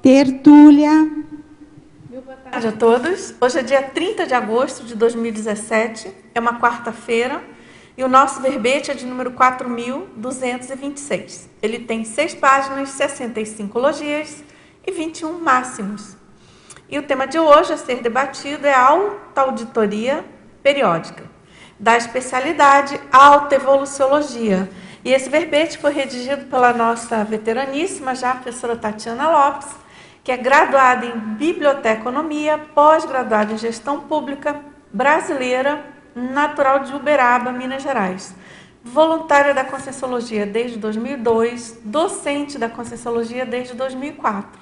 Tertúlia. Boa tarde a todos. Hoje é dia 30 de agosto de 2017, é uma quarta-feira, e o nosso verbete é de número 4.226. Ele tem 6 páginas, 65 logias e 21 máximos. E o tema de hoje a ser debatido é a autoauditoria periódica, da especialidade autoevoluciologia. E esse verbete foi redigido pela nossa veteraníssima, já a professora Tatiana Lopes, que é graduada em Biblioteconomia, pós-graduada em Gestão Pública, brasileira, natural de Uberaba, Minas Gerais. Voluntária da Conscienciologia desde 2002, docente da Conscienciologia desde 2004.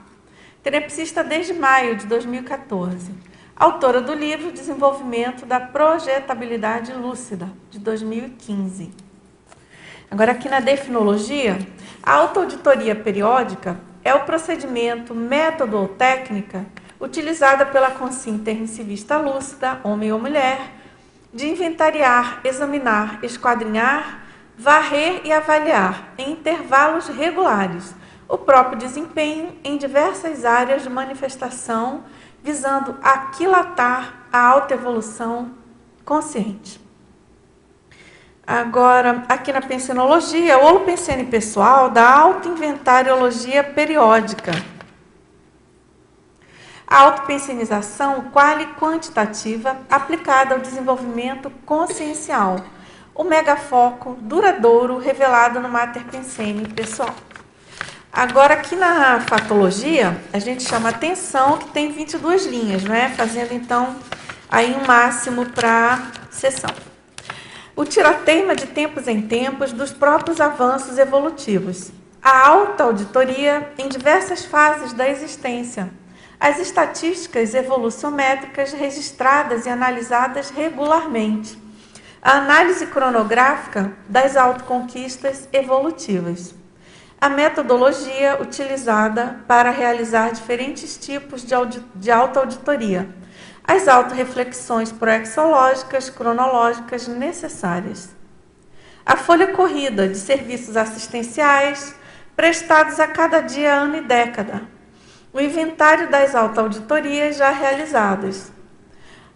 Tenepsista desde maio de 2014. Autora do livro Desenvolvimento da Projetabilidade Lúcida, de 2015. Agora, aqui na definologia, a autoauditoria periódica é o procedimento, método ou técnica utilizada pela consciência intermissivista lúcida, homem ou mulher, de inventariar, examinar, esquadrinhar, varrer e avaliar, em intervalos regulares, o próprio desempenho em diversas áreas de manifestação, visando aquilatar a autoevolução consciente. Agora, aqui na pensenologia, o holopensene pessoal da autoinventariologia periódica. A autopensenização quali quantitativa aplicada ao desenvolvimento consciencial. O megafoco duradouro revelado no Mater Pensene pessoal. Agora, aqui na fatologia, a gente chama atenção que tem 22 linhas, não é? Fazendo, então, aí um máximo para a sessão. O tirateima de tempos em tempos dos próprios avanços evolutivos. A autoauditoria em diversas fases da existência. As estatísticas evoluciométricas registradas e analisadas regularmente. A análise cronográfica das autoconquistas evolutivas. A metodologia utilizada para realizar diferentes tipos de autoauditoria. As autorreflexões proexológicas, cronológicas necessárias. A folha corrida de serviços assistenciais prestados a cada dia, ano e década. O inventário das autoauditorias já realizadas.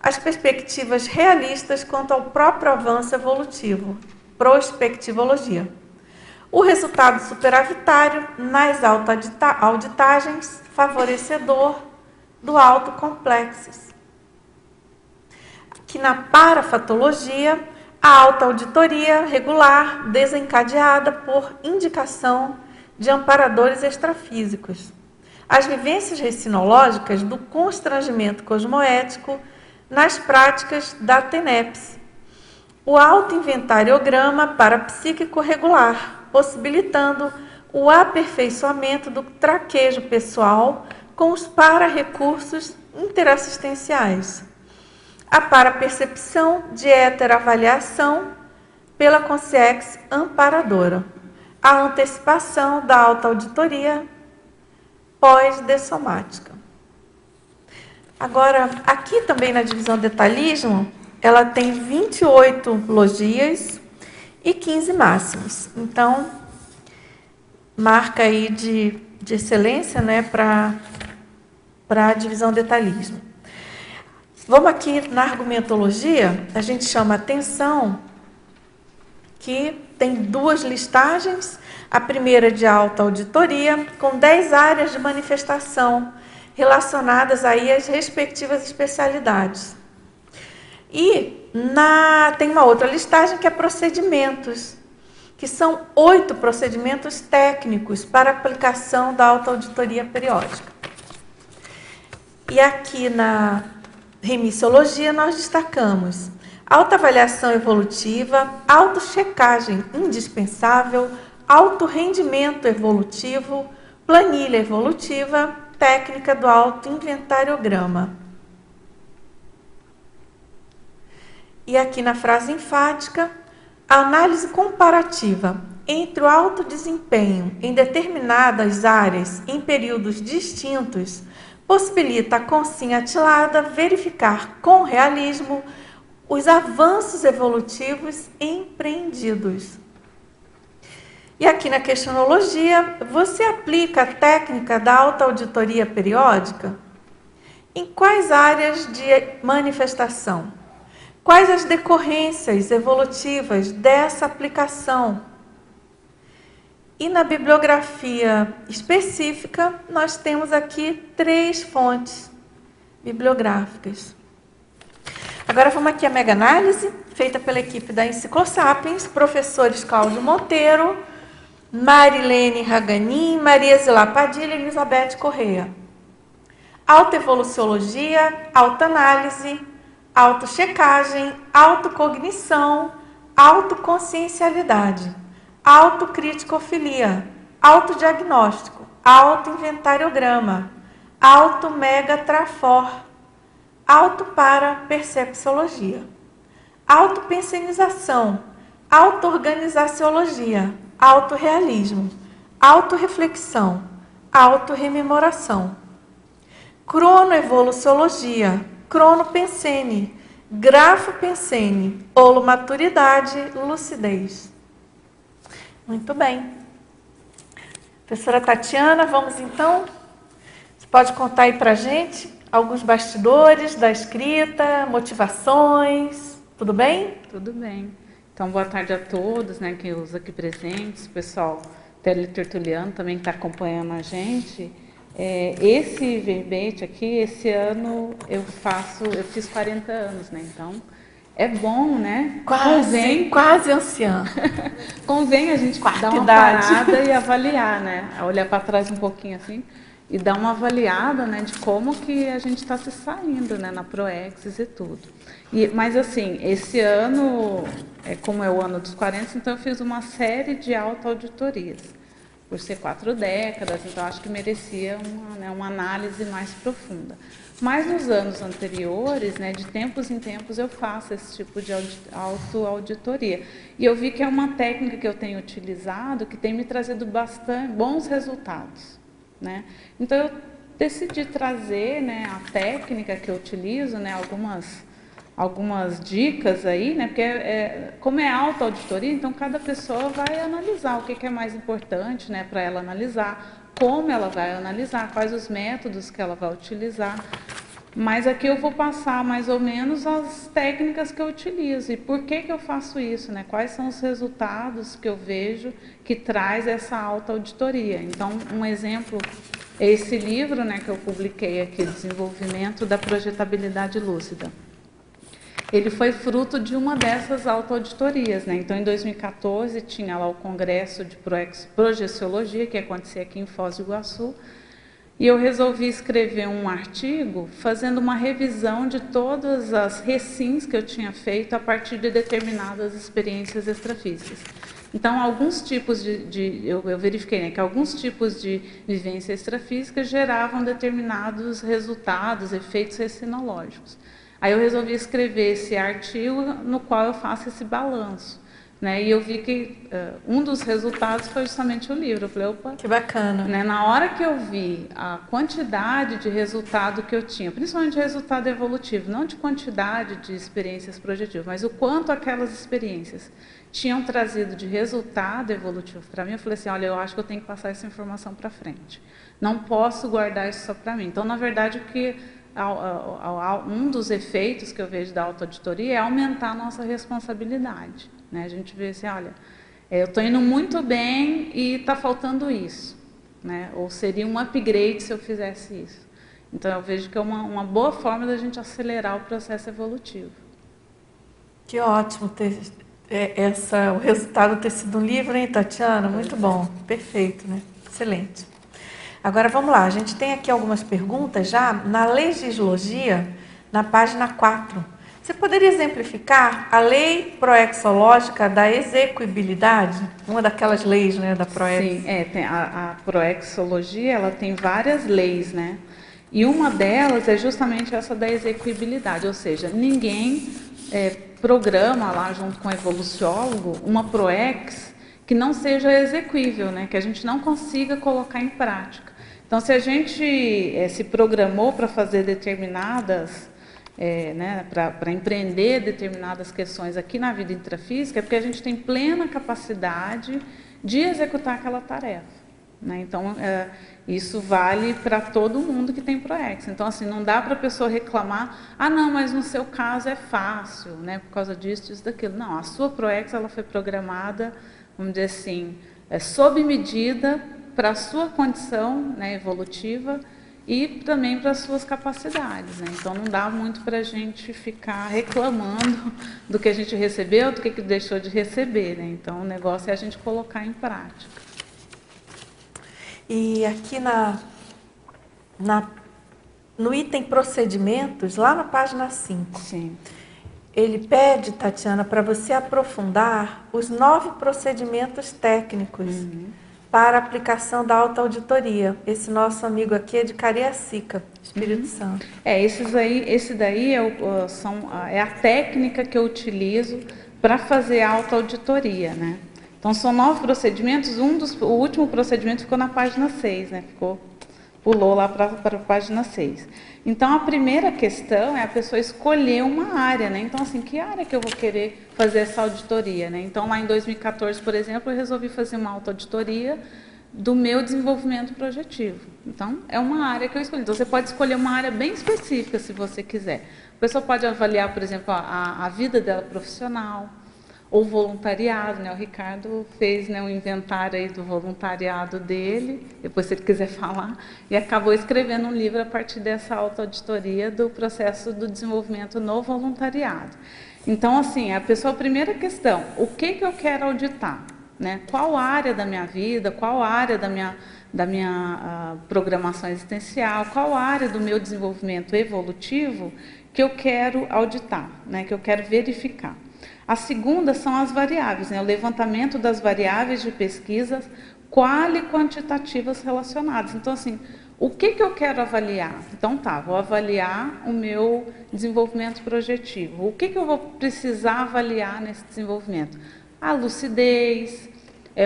As perspectivas realistas quanto ao próprio avanço evolutivo, prospectivologia. O resultado superavitário nas autoauditagens, favorecedor do autocomplexos. Que na parafatologia, a autoauditoria regular desencadeada por indicação de amparadores extrafísicos. As vivências recinológicas do constrangimento cosmoético nas práticas da TENEPS. O autoinventariograma parapsíquico regular, possibilitando o aperfeiçoamento do traquejo pessoal com os para-recursos interassistenciais. A parapercepção de heteroavaliação pela consciência amparadora. A antecipação da autoauditoria pós-dessomática. Agora, aqui também na divisão detalhismo, ela tem 28 logias e 15 máximos. Então, marca aí de excelência, né, para a divisão detalhismo. Vamos aqui na argumentologia, a gente chama atenção que tem 2 listagens, a primeira de autoauditoria, com 10 áreas de manifestação relacionadas aí às respectivas especialidades. E tem uma outra listagem que é procedimentos, que são 8 procedimentos técnicos para aplicação da autoauditoria periódica. E aqui na remissiologia, nós destacamos autoavaliação evolutiva, autochecagem indispensável, autorrendimento evolutivo, planilha evolutiva, técnica do autoinventariograma. E aqui na frase enfática, a análise comparativa entre o alto desempenho em determinadas áreas em períodos distintos possibilita a consciência atilada verificar com realismo os avanços evolutivos empreendidos. E aqui na questionologia, você aplica a técnica da autoauditoria periódica? Em quais áreas de manifestação? Quais as decorrências evolutivas dessa aplicação? E na bibliografia específica, nós temos aqui 3 fontes bibliográficas. Agora vamos aqui à mega-análise, feita pela equipe da Enciclosapiens, professores Cláudio Monteiro, Marilene Raganin, Maria Zilá Padilha e Elizabeth Corrêa. Autoevoluciologia, autoanálise, autochecagem, autocognição, autoconsciencialidade, autocriticofilia, autodiagnóstico, autoinventariograma, automegatrafor, autoparapercepciologia, autopensenização, autoorganizaciologia, autorrealismo, autorreflexão, autorrememoração, cronoevoluciologia, cronopensene, grafopensene, holomaturidade, lucidez. Muito bem. Professora Tatiana, vamos então? Você pode contar aí pra gente alguns bastidores da escrita, motivações, tudo bem? Tudo bem. Então, boa tarde a todos, né, que os aqui presentes, o pessoal teletertuliano também que está acompanhando a gente. Esse verbete aqui, esse ano eu fiz 40 anos, né, então é bom, né? Quase anciã. Convém a gente dar uma parada e avaliar, né, olhar para trás um pouquinho assim e dar uma avaliada, né, de como que a gente está se saindo, né, na Proexis e tudo. Mas assim, esse ano, como é o ano dos 40, então eu fiz uma série de autoauditorias, por ser 4 décadas, então acho que merecia uma análise mais profunda. Mas nos anos anteriores, né, de tempos em tempos, eu faço esse tipo de autoauditoria. E eu vi que é uma técnica que eu tenho utilizado, que tem me trazido bastante bons resultados, né? Então eu decidi trazer, né, a técnica que eu utilizo, né, algumas dicas aí, né, porque como é autoauditoria, então cada pessoa vai analisar o que é mais importante, né, para ela analisar, como ela vai analisar, quais os métodos que ela vai utilizar. Mas aqui eu vou passar mais ou menos as técnicas que eu utilizo e por que eu faço isso, né? Quais são os resultados que eu vejo que traz essa autoauditoria. Então, um exemplo é esse livro, né, que eu publiquei aqui, Desenvolvimento da Projetabilidade Lúcida. Ele foi fruto de uma dessas autoauditorias, né? Então, em 2014, tinha lá o Congresso de Projeciologia, que acontecia aqui em Foz do Iguaçu, e eu resolvi escrever um artigo fazendo uma revisão de todas as recins que eu tinha feito a partir de determinadas experiências extrafísicas. Então, alguns tipos eu verifiquei, né, que alguns tipos de vivência extrafísica geravam determinados resultados, efeitos recinológicos. Aí eu resolvi escrever esse artigo no qual eu faço esse balanço, né? E eu vi que um dos resultados foi justamente o livro. Eu falei, opa, que bacana. Né? Na hora que eu vi a quantidade de resultado que eu tinha, principalmente resultado evolutivo, não de quantidade de experiências projetivas, mas o quanto aquelas experiências tinham trazido de resultado evolutivo para mim, eu falei assim, olha, eu acho que eu tenho que passar essa informação para frente. Não posso guardar isso só para mim. Então, na verdade, um dos efeitos que eu vejo da autoauditoria é aumentar a nossa responsabilidade, né? A gente vê assim, olha, eu estou indo muito bem e está faltando isso, né? Ou seria um upgrade se eu fizesse isso. Então, eu vejo que é uma boa forma da gente acelerar o processo evolutivo. Que ótimo ter o resultado ter sido um livro, hein, Tatiana? Muito bom, perfeito, né? Excelente. Agora vamos lá, a gente tem aqui algumas perguntas já na legislogia, na página 4. Você poderia exemplificar a lei proexológica da execuibilidade? Uma daquelas leis, né, da Proex? Sim, tem a proexologia, ela tem várias leis, né? E uma delas é justamente essa da execuibilidade, ou seja, ninguém programa lá junto com o evoluciólogo uma Proex que não seja execuível, né? Que a gente não consiga colocar em prática. Então, se a gente se programou para fazer determinadas, né, para empreender determinadas questões aqui na vida intrafísica, é porque a gente tem plena capacidade de executar aquela tarefa, né? Então, isso vale para todo mundo que tem PROEX. Então, assim, não dá para a pessoa reclamar, ah, não, mas no seu caso é fácil, né, por causa disso, disso, daquilo. Não, a sua PROEX, ela foi programada, vamos dizer assim, sob medida para a sua condição, né, evolutiva e também para as suas capacidades, né? Então, não dá muito para a gente ficar reclamando do que a gente recebeu, do que deixou de receber, né? Então, o negócio é a gente colocar em prática. E aqui no item procedimentos, lá na página 5, Sim. ele pede, Tatiana, para você aprofundar os 9 procedimentos técnicos para a aplicação da autoauditoria. Esse nosso amigo aqui é de Cariacica, Espírito Santo. Esse daí é a técnica que eu utilizo para fazer a autoauditoria, né? Então, são 9 procedimentos, o último procedimento ficou na página 6, né? Pulou lá para a página 6. Então, a primeira questão é a pessoa escolher uma área, né? Então, assim, que área que eu vou querer fazer essa auditoria, né? Então, lá em 2014, por exemplo, eu resolvi fazer uma autoauditoria do meu desenvolvimento projetivo. Então, é uma área que eu escolhi. Então, você pode escolher uma área bem específica, se você quiser. A pessoa pode avaliar, por exemplo, a vida dela profissional, ou voluntariado, né? O Ricardo fez, né, um inventário aí do voluntariado dele, depois se ele quiser falar, e acabou escrevendo um livro a partir dessa autoauditoria do processo do desenvolvimento no voluntariado. Então, assim, a primeira questão, o que eu quero auditar, né? Qual área da minha vida, qual área da minha programação existencial, qual área do meu desenvolvimento evolutivo que eu quero auditar, né? Que eu quero verificar. A segunda são as variáveis, né? O levantamento das variáveis de pesquisas quali quantitativas relacionadas. Então, assim, o que eu quero avaliar? Então, vou avaliar o meu desenvolvimento projetivo. O que eu vou precisar avaliar nesse desenvolvimento? A lucidez,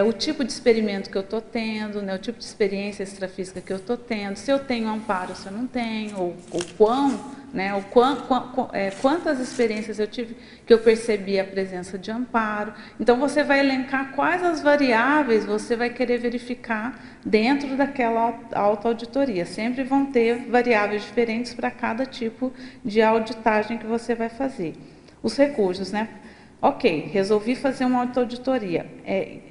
o tipo de experimento que eu estou tendo, né? O tipo de experiência extrafísica que eu estou tendo, se eu tenho amparo, se eu não tenho, ou quão, né? Quantas experiências eu tive que eu percebi a presença de amparo. Então, você vai elencar quais as variáveis você vai querer verificar dentro daquela autoauditoria. Sempre vão ter variáveis diferentes para cada tipo de auditagem que você vai fazer. Os recursos, né? Ok, resolvi fazer uma autoauditoria.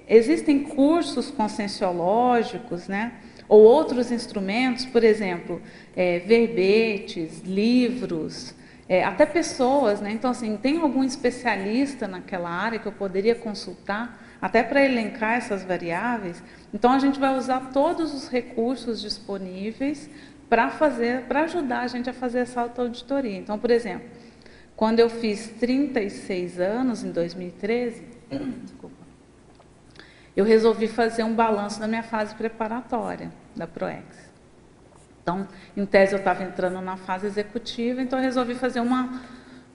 Existem cursos conscienciológicos, né? Ou outros instrumentos, por exemplo, verbetes, livros, até pessoas, né? Então, assim, tem algum especialista naquela área que eu poderia consultar, até para elencar essas variáveis? Então, a gente vai usar todos os recursos disponíveis para ajudar a gente a fazer essa autoauditoria. Então, por exemplo, quando eu fiz 36 anos, em 2013, eu resolvi fazer um balanço da minha fase preparatória da PROEX. Então, em tese, eu estava entrando na fase executiva, então eu resolvi fazer vamos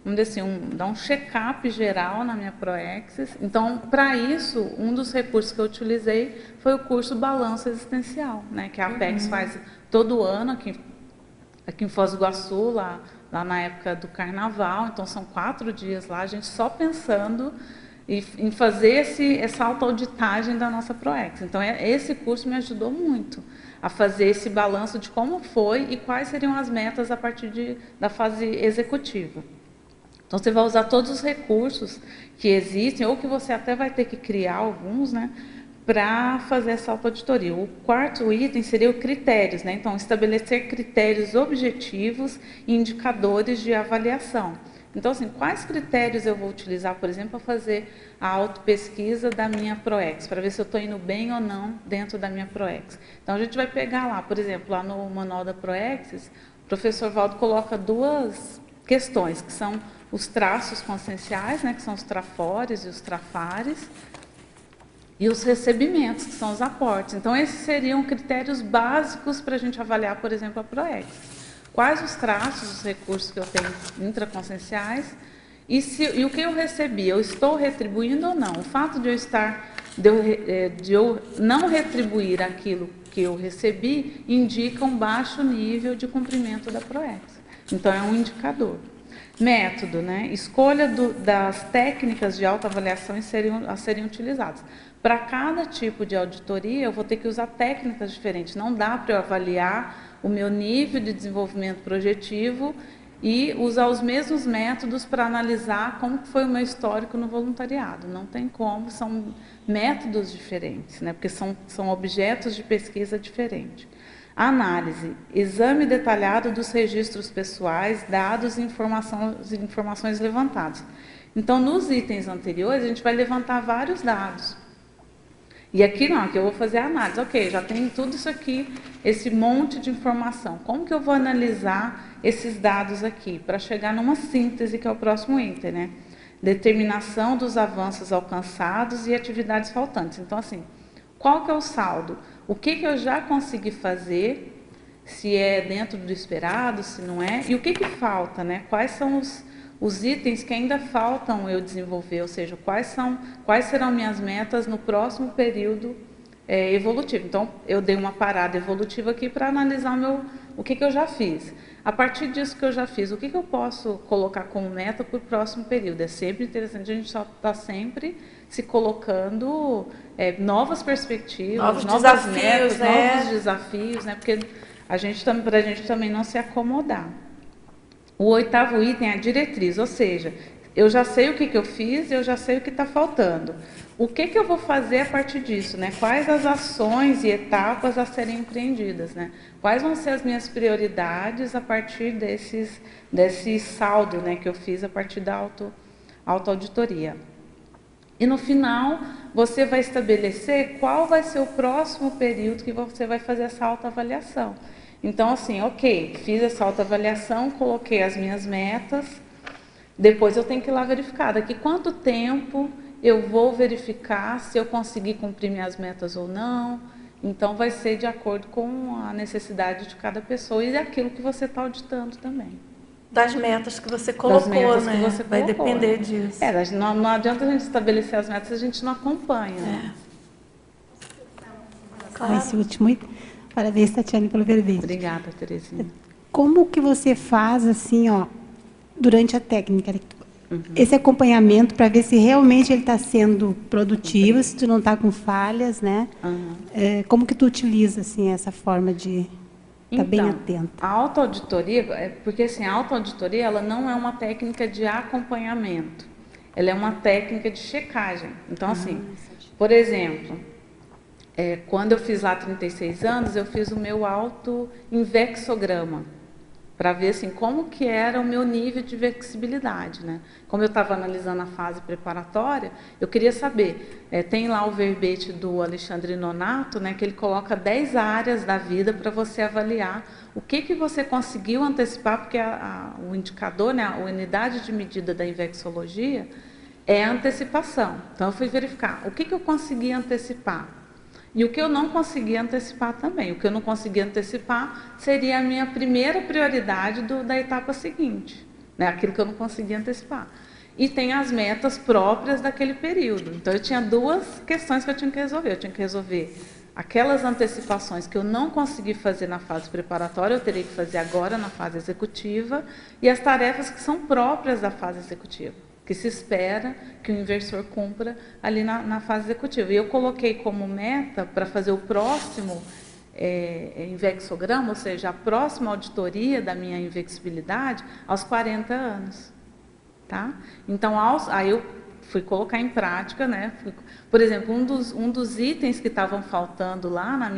dizer assim, dar um check-up geral na minha PROEX. Então, para isso, um dos recursos que eu utilizei foi o curso Balanço Existencial, né, que a Apex faz todo ano aqui em Foz do Iguaçu, lá na época do Carnaval. Então, são 4 dias lá, a gente só pensando em fazer essa autoauditagem da nossa PROEX. Então, esse curso me ajudou muito a fazer esse balanço de como foi e quais seriam as metas a partir da fase executiva. Então, você vai usar todos os recursos que existem, ou que você até vai ter que criar alguns, né, para fazer essa autoauditoria. O quarto item seria o critérios, né? Então, estabelecer critérios objetivos e indicadores de avaliação. Então, assim, quais critérios eu vou utilizar, por exemplo, para fazer a autopesquisa da minha PROEX, para ver se eu estou indo bem ou não dentro da minha PROEX. Então, a gente vai pegar lá, por exemplo, lá no manual da PROEX, o professor Valdo coloca 2 questões, que são os traços conscienciais, né, que são os trafores e os trafares, e os recebimentos, que são os aportes. Então, esses seriam critérios básicos para a gente avaliar, por exemplo, a PROEX. Quais os traços, os recursos que eu tenho intraconscienciais e o que eu recebi, eu estou retribuindo ou não? O fato de eu não retribuir aquilo que eu recebi indica um baixo nível de cumprimento da PROEX. Então, é um indicador. Método, né? Escolha das técnicas de autoavaliação a serem utilizadas. Para cada tipo de auditoria, eu vou ter que usar técnicas diferentes. Não dá para eu avaliar o meu nível de desenvolvimento projetivo e usar os mesmos métodos para analisar como foi o meu histórico no voluntariado. Não tem como, são métodos diferentes, né? Porque são objetos de pesquisa diferentes. Análise, exame detalhado dos registros pessoais, dados e informações levantadas. Então, nos itens anteriores, a gente vai levantar vários dados. E aqui não, aqui eu vou fazer a análise. Ok, já tem tudo isso aqui, esse monte de informação. Como que eu vou analisar esses dados aqui? Para chegar numa síntese, que é o próximo item, né? Determinação dos avanços alcançados e atividades faltantes. Então, assim, qual que é o saldo? O que eu já consegui fazer, se é dentro do esperado, se não é, e o que falta, né? Quais são os itens que ainda faltam eu desenvolver, ou seja, quais serão minhas metas no próximo período evolutivo. Então, eu dei uma parada evolutiva aqui para analisar o que eu já fiz. A partir disso que eu já fiz, o que eu posso colocar como meta para o próximo período? É sempre interessante, a gente só está sempre se colocando novas perspectivas, novas metas, novos desafios, né? Porque para a gente também não se acomodar. O 8º item é a diretriz, ou seja, eu já sei o que eu fiz, eu já sei o que está faltando. O que eu vou fazer a partir disso, né? Quais as ações e etapas a serem empreendidas, né? Quais vão ser as minhas prioridades a partir desse saldo, né, que eu fiz a partir da autoauditoria. E no final, você vai estabelecer qual vai ser o próximo período que você vai fazer essa autoavaliação. Então, assim, ok, fiz essa autoavaliação, coloquei as minhas metas, depois eu tenho que ir lá verificar. Daqui quanto tempo eu vou verificar se eu consegui cumprir minhas metas ou não. Então, vai ser de acordo com a necessidade de cada pessoa e daquilo que você está auditando também. Das metas que você colocou, né? Que você vai depender disso. Não adianta a gente estabelecer as metas se a gente não acompanha. Né? Claro. Esse último item. Parabéns, Tatiane, pelo verbete. Obrigada, Terezinha. Como que você faz, assim, durante a técnica, esse acompanhamento para ver se realmente ele está sendo produtivo, se tu não está com falhas, né? Como que tu utiliza, assim, essa forma de estar bem atento? A autoauditoria, porque assim, a autoauditoria, ela não é uma técnica de acompanhamento, ela é uma técnica de checagem. Então, assim, por exemplo, quando eu fiz lá 36 anos, eu fiz o meu auto-invexograma, para ver assim, como que era o meu nível de flexibilidade, né? Como eu estava analisando a fase preparatória, eu queria saber, tem lá o verbete do Alexandre Nonato, né, que ele coloca 10 áreas da vida para você avaliar o que você conseguiu antecipar, porque o indicador, né, a unidade de medida da invexologia é a antecipação. Então, eu fui verificar o que eu consegui antecipar. E o que eu não consegui antecipar também. O que eu não consegui antecipar seria a minha primeira prioridade da etapa seguinte, né? Aquilo que eu não consegui antecipar. E tem as metas próprias daquele período. Então, eu tinha duas questões que eu tinha que resolver. Eu tinha que resolver aquelas antecipações que eu não consegui fazer na fase preparatória, eu teria que fazer agora na fase executiva, e as tarefas que são próprias da fase executiva, que se espera que o inversor cumpra ali na fase executiva. E eu coloquei como meta para fazer o próximo invexograma, ou seja, a próxima auditoria da minha invexibilidade aos 40 anos. Tá? Então, aí eu fui colocar em prática, né? Por exemplo, um dos itens que estavam faltando lá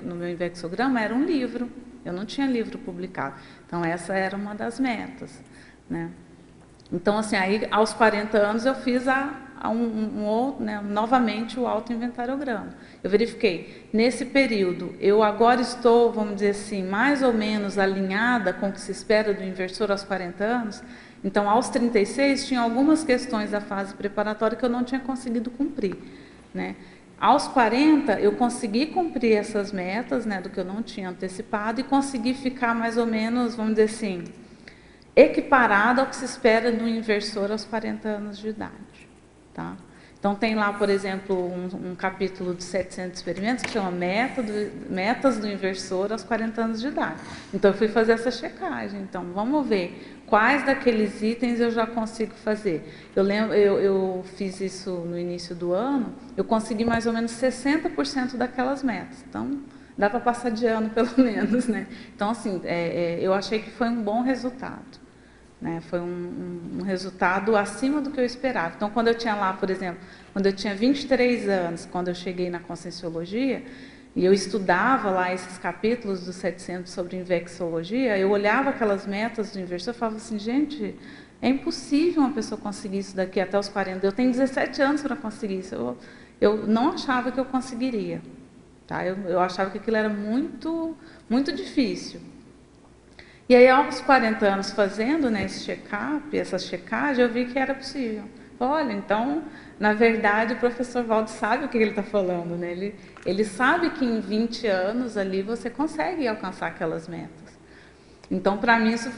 no meu invexograma era um livro. Eu não tinha livro publicado. Então, essa era uma das metas, né? Então, assim, aí aos 40 anos eu fiz novamente o auto-inventariograma. Eu verifiquei, nesse período, eu agora estou, vamos dizer assim, mais ou menos alinhada com o que se espera do inversor aos 40 anos. Então, aos 36, tinha algumas questões da fase preparatória que eu não tinha conseguido cumprir, né? Aos 40, eu consegui cumprir essas metas, né, do que eu não tinha antecipado, e consegui ficar mais ou menos, vamos dizer assim, equiparado ao que se espera do inversor aos 40 anos de idade. Tá? Então, tem lá, por exemplo, um capítulo de 700 experimentos que chama Metas do Inversor aos 40 anos de idade. Então, eu fui fazer essa checagem. Então, vamos ver quais daqueles itens eu já consigo fazer. Eu fiz isso no início do ano, eu consegui mais ou menos 60% daquelas metas. Então, dá para passar de ano, pelo menos, né? Então, assim, eu achei que foi um bom resultado. Né? Foi um resultado acima do que eu esperava. Então, quando eu tinha lá, por exemplo, quando eu tinha 23 anos, quando eu cheguei na Conscienciologia, e eu estudava lá esses capítulos dos 700 sobre Invexologia, eu olhava aquelas metas do inversor e falava assim, gente, é impossível uma pessoa conseguir isso daqui até os 40. Eu tenho 17 anos para conseguir isso. Eu não achava que eu conseguiria. Tá? Eu achava que aquilo era muito, muito difícil. E aí, aos 40 anos fazendo, né, esse check-up, essa checagem, eu vi que era possível. Olha, então, na verdade, o professor Valdo sabe o que ele está falando, né? Ele sabe que em 20 anos ali você consegue alcançar aquelas metas. Então, para mim, isso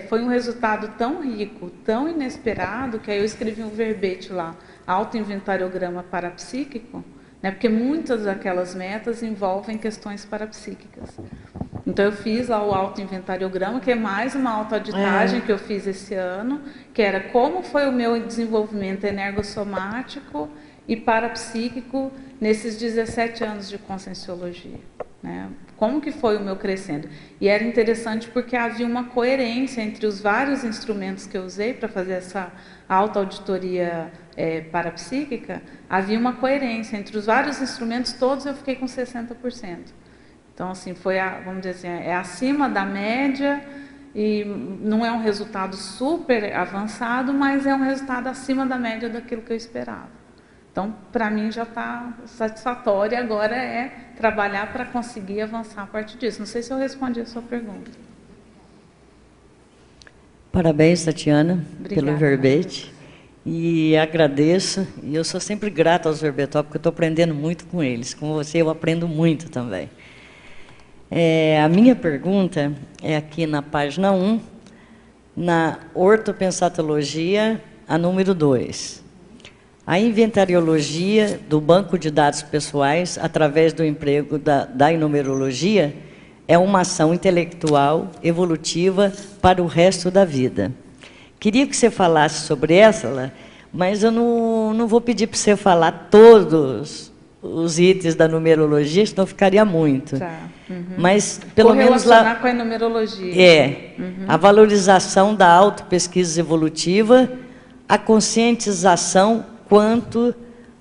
foi um resultado tão rico, tão inesperado, que aí eu escrevi um verbete lá, autoinventariograma parapsíquico, né, porque muitas daquelas metas envolvem questões parapsíquicas. Então, eu fiz lá o autoinventariograma, que é mais uma autoauditagem que eu fiz esse ano, que era como foi o meu desenvolvimento energossomático e parapsíquico nesses 17 anos de Conscienciologia. Né? Como que foi o meu crescendo? E era interessante porque havia uma coerência entre os vários instrumentos que eu usei para fazer essa autoauditoria parapsíquica, havia uma coerência entre os vários instrumentos, todos eu fiquei com 60%. Então, assim, vamos dizer assim, é acima da média e não é um resultado super avançado, mas é um resultado acima da média daquilo que eu esperava. Então, para mim já está satisfatório, agora é trabalhar para conseguir avançar a partir disso. Não sei se eu respondi a sua pergunta. Parabéns, Tatiana, obrigada, pelo verbete. E agradeço, e eu sou sempre grata aos verbetólogos, porque eu estou aprendendo muito com eles. Com você eu aprendo muito também. A minha pergunta é aqui na página 1, na ortopensatologia, a número 2. A inventariologia do banco de dados pessoais, através do emprego da numerologia, é uma ação intelectual evolutiva para o resto da vida. Queria que você falasse sobre essa, mas eu não vou pedir para você falar todos os itens da numerologia, senão ficaria muito. Tá. Uhum. Mas, pelo menos lá... com a numerologia. A valorização da autopesquisa evolutiva, a conscientização quanto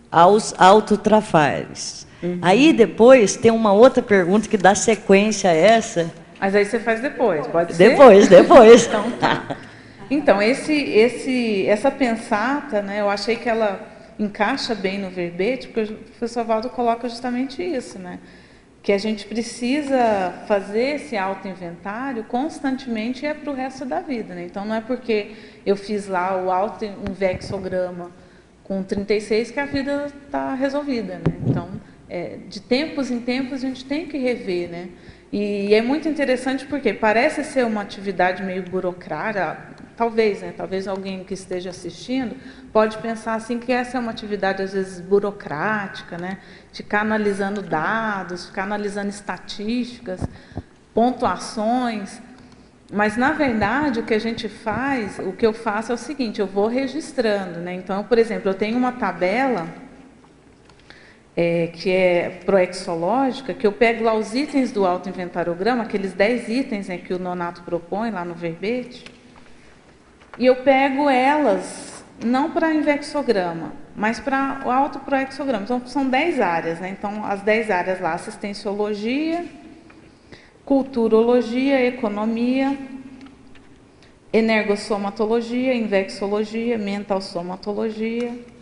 aos autotrafares. Aí, depois, tem uma outra pergunta que dá sequência a essa. Mas aí você faz depois, pode ser? Depois. Então, tá. Então, essa pensata, né, eu achei que ela encaixa bem no verbete, porque o professor Valdo coloca justamente isso, né? Que a gente precisa fazer esse autoinventário constantemente e é para o resto da vida, né? Então, não é porque eu fiz lá o autoinvexograma com 36 que a vida está resolvida, né? Então, de tempos em tempos, a gente tem que rever, né? E é muito interessante porque parece ser uma atividade meio burocrática, talvez, né? Talvez alguém que esteja assistindo pode pensar assim que essa é uma atividade às vezes burocrática, né? Ficar analisando dados, ficar analisando estatísticas, pontuações. Mas na verdade o que a gente faz, o que eu faço é o seguinte: eu vou registrando, né? Então, por exemplo, eu tenho uma tabela que é proexológica, que eu pego lá os itens do autoinventariograma, aqueles 10 itens, né, que o Nonato propõe lá no verbete, e eu pego elas, não para invexograma, mas para o autoproexograma. Então, são 10 áreas, né? Então, as 10 áreas lá, assistenciologia, culturologia, economia, energossomatologia, invexologia, mentalsomatologia.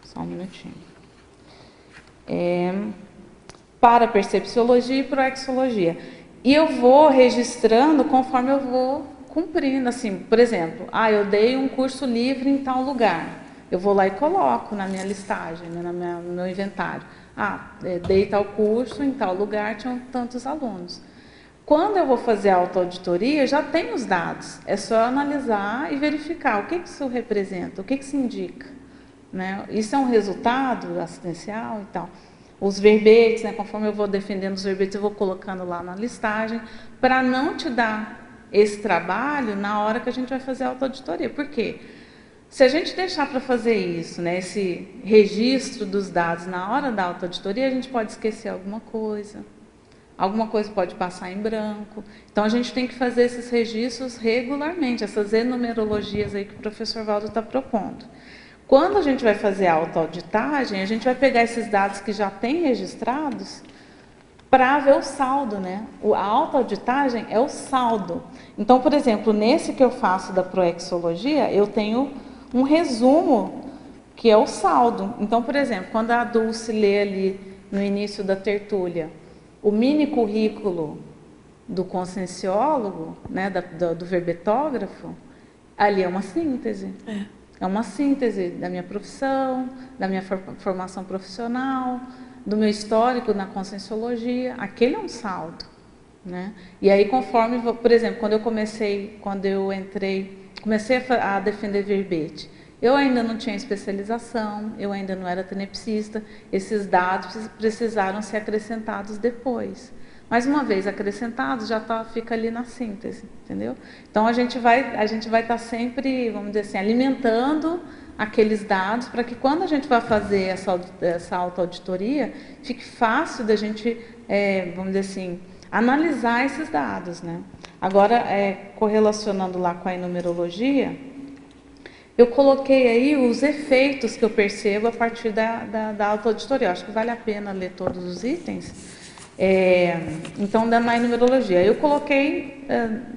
Só um minutinho. Parapercepciologia e proexologia. E eu vou registrando conforme eu vou cumprindo. Assim, por exemplo, eu dei um curso livre em tal lugar. Eu vou lá e coloco na minha listagem, né, no meu inventário. Dei tal curso em tal lugar, tinham tantos alunos. Quando eu vou fazer a autoauditoria, já tem os dados. É só analisar e verificar o que isso representa, o que isso indica, né? Isso é um resultado assistencial e tal. Os verbetes, né, conforme eu vou defendendo os verbetes, eu vou colocando lá na listagem, para não te dar esse trabalho na hora que a gente vai fazer a autoauditoria. Por quê? Se a gente deixar para fazer isso, né, esse registro dos dados na hora da autoauditoria, a gente pode esquecer alguma coisa pode passar em branco. Então, a gente tem que fazer esses registros regularmente, essas enumerologias aí que o professor Valdo está propondo. Quando a gente vai fazer a autoauditagem, a gente vai pegar esses dados que já tem registrados para ver o saldo, né? A autoauditagem é o saldo. Então, por exemplo, nesse que eu faço da proexologia, eu tenho um resumo que é o saldo. Então, por exemplo, quando a Dulce lê ali no início da tertúlia o mini currículo do conscienciólogo, né, do verbetógrafo, ali é uma síntese. É uma síntese da minha profissão, da minha formação profissional, do meu histórico na conscienciologia. Aquele é um saldo, né? E aí, conforme, por exemplo, quando eu comecei a defender verbete, eu ainda não tinha especialização, eu ainda não era tenepsista, esses dados precisaram ser acrescentados depois. Mas uma vez acrescentados, já fica ali na síntese, entendeu? Então a gente vai estar sempre, vamos dizer assim, alimentando aqueles dados para que quando a gente vai fazer essa autoauditoria, fique fácil da gente, vamos dizer assim, analisar esses dados, né? Agora, correlacionando lá com a numerologia, eu coloquei aí os efeitos que eu percebo a partir da autoauditoria. Acho que vale a pena ler todos os itens. Então, na numerologia, eu coloquei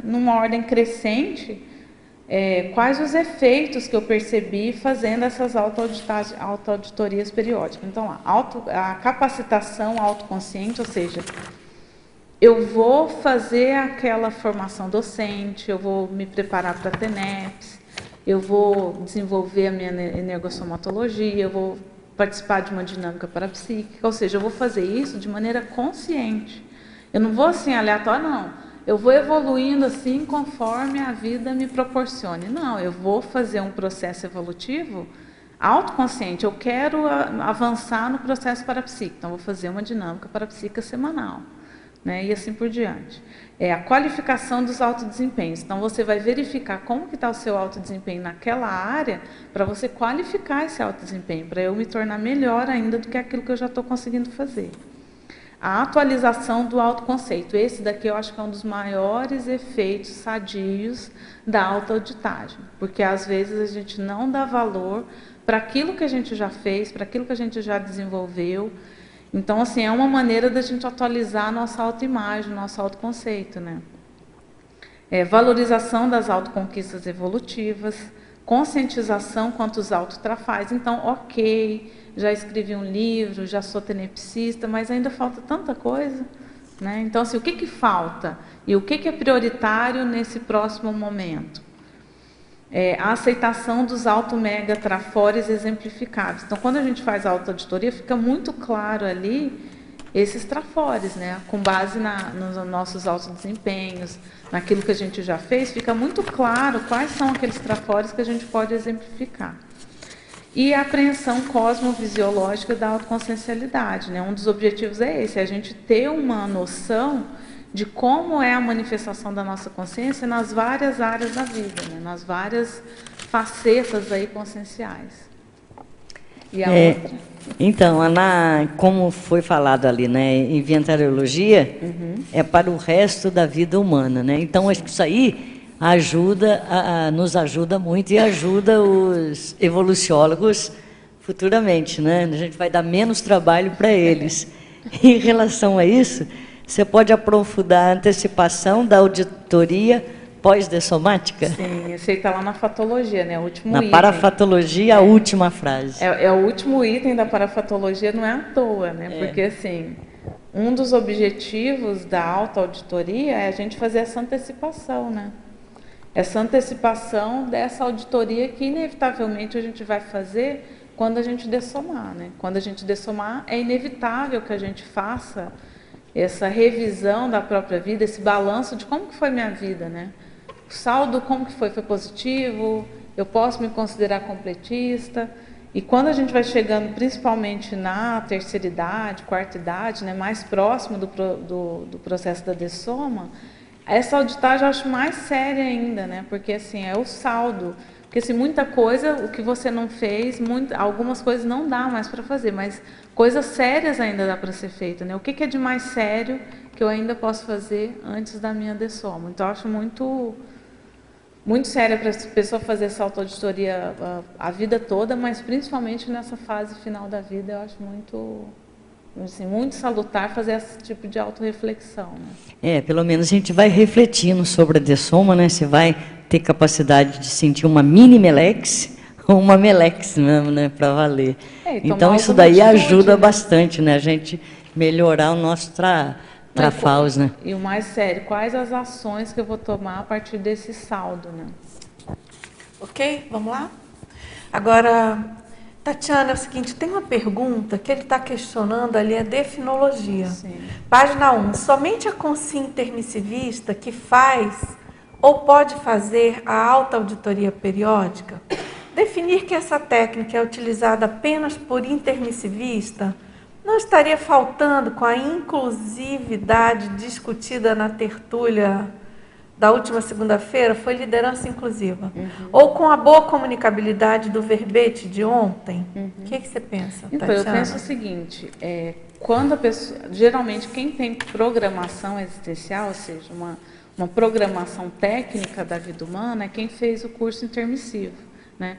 numa ordem crescente quais os efeitos que eu percebi fazendo essas autoauditorias periódicas. Então, lá, a capacitação autoconsciente, ou seja, eu vou fazer aquela formação docente, eu vou me preparar para a TENEPS, eu vou desenvolver a minha energossomatologia, eu vou participar de uma dinâmica parapsíquica, ou seja, eu vou fazer isso de maneira consciente. Eu não vou assim aleatório, não. Eu vou evoluindo assim conforme a vida me proporcione. Não, eu vou fazer um processo evolutivo autoconsciente. Eu quero avançar no processo parapsíquico, então vou fazer uma dinâmica parapsíquica semanal, né? E assim por diante. A qualificação dos autodesempenhos. Então, você vai verificar como que está o seu autodesempenho naquela área para você qualificar esse autodesempenho, para eu me tornar melhor ainda do que aquilo que eu já estou conseguindo fazer. A atualização do autoconceito. Esse daqui eu acho que é um dos maiores efeitos sadios da autoauditagem, porque às vezes a gente não dá valor para aquilo que a gente já fez, para aquilo que a gente já desenvolveu. Então, assim, é uma maneira da gente atualizar a nossa autoimagem, o nosso autoconceito, né? Valorização das autoconquistas evolutivas, conscientização quanto aos autotrafais. Então, ok, já escrevi um livro, já sou tenepsista, mas ainda falta tanta coisa, né? Então, assim, o que falta? E o que é prioritário nesse próximo momento? A aceitação dos auto-mega trafores exemplificados. Então, quando a gente faz a autoauditoria, fica muito claro ali esses trafores, né? Com base nos nossos autodesempenhos, naquilo que a gente já fez, fica muito claro quais são aqueles trafores que a gente pode exemplificar. E a apreensão cosmovisiológica da autoconsciencialidade, né? Um dos objetivos é esse, a gente ter uma noção de como é a manifestação da nossa consciência nas várias áreas da vida, né? Nas várias facetas aí conscienciais. E a outra? Então, como foi falado ali, né, inventariologia é para o resto da vida humana, né? Então, acho que isso aí nos ajuda muito e ajuda os evoluciólogos futuramente, né? A gente vai dar menos trabalho para eles. Em relação a isso, você pode aprofundar a antecipação da auditoria pós-dessomática? Sim, esse aí está lá na fatologia, né? O último item. Na parafatologia, a última frase. É o último item da parafatologia, não é à toa, né? Porque, assim, um dos objetivos da autoauditoria é a gente fazer essa antecipação, né? Essa antecipação dessa auditoria que, inevitavelmente, a gente vai fazer quando a gente dessomar, né? Quando a gente dessomar, é inevitável que a gente faça essa revisão da própria vida, esse balanço de como que foi minha vida, né? O saldo, como que foi? Foi positivo? Eu posso me considerar completista? E quando a gente vai chegando, principalmente na terceira idade, quarta idade, né, mais próximo do processo da dessoma, essa auditagem eu acho mais séria ainda, né? Porque assim, é o saldo. Porque assim, muita coisa, o que você não fez, algumas coisas não dá mais para fazer, mas coisas sérias ainda dá para ser feita, né? O que é de mais sério que eu ainda posso fazer antes da minha dessoma? Então, eu acho muito sério para a pessoa fazer essa auto-auditoria a vida toda, mas principalmente nessa fase final da vida, eu acho muito, assim, muito salutar fazer esse tipo de autorreflexão, né? Pelo menos a gente vai refletindo sobre a dessoma, né? Você vai ter capacidade de sentir uma mini melex ou uma melex mesmo, né? Para valer. Então, isso daí ajuda, né, bastante, né? A gente melhorar o nosso trafalz, né? E o mais sério, quais as ações que eu vou tomar a partir desse saldo, né? Ok? Vamos lá? Agora, Tatiana, é o seguinte, tem uma pergunta que ele está questionando ali, a definologia. Sim. Página 1. Somente a consciência intermissivista que faz ou pode fazer a autoauditoria periódica? Definir que essa técnica é utilizada apenas por intermissivista não estaria faltando com a inclusividade discutida na tertúlia da última segunda-feira? Foi liderança inclusiva. Ou com a boa comunicabilidade do verbete de ontem? O que você pensa, então, Tatiana? Eu penso o seguinte, quando a pessoa, geralmente quem tem programação existencial, ou seja, uma programação técnica da vida humana, é quem fez o curso intermissivo, né?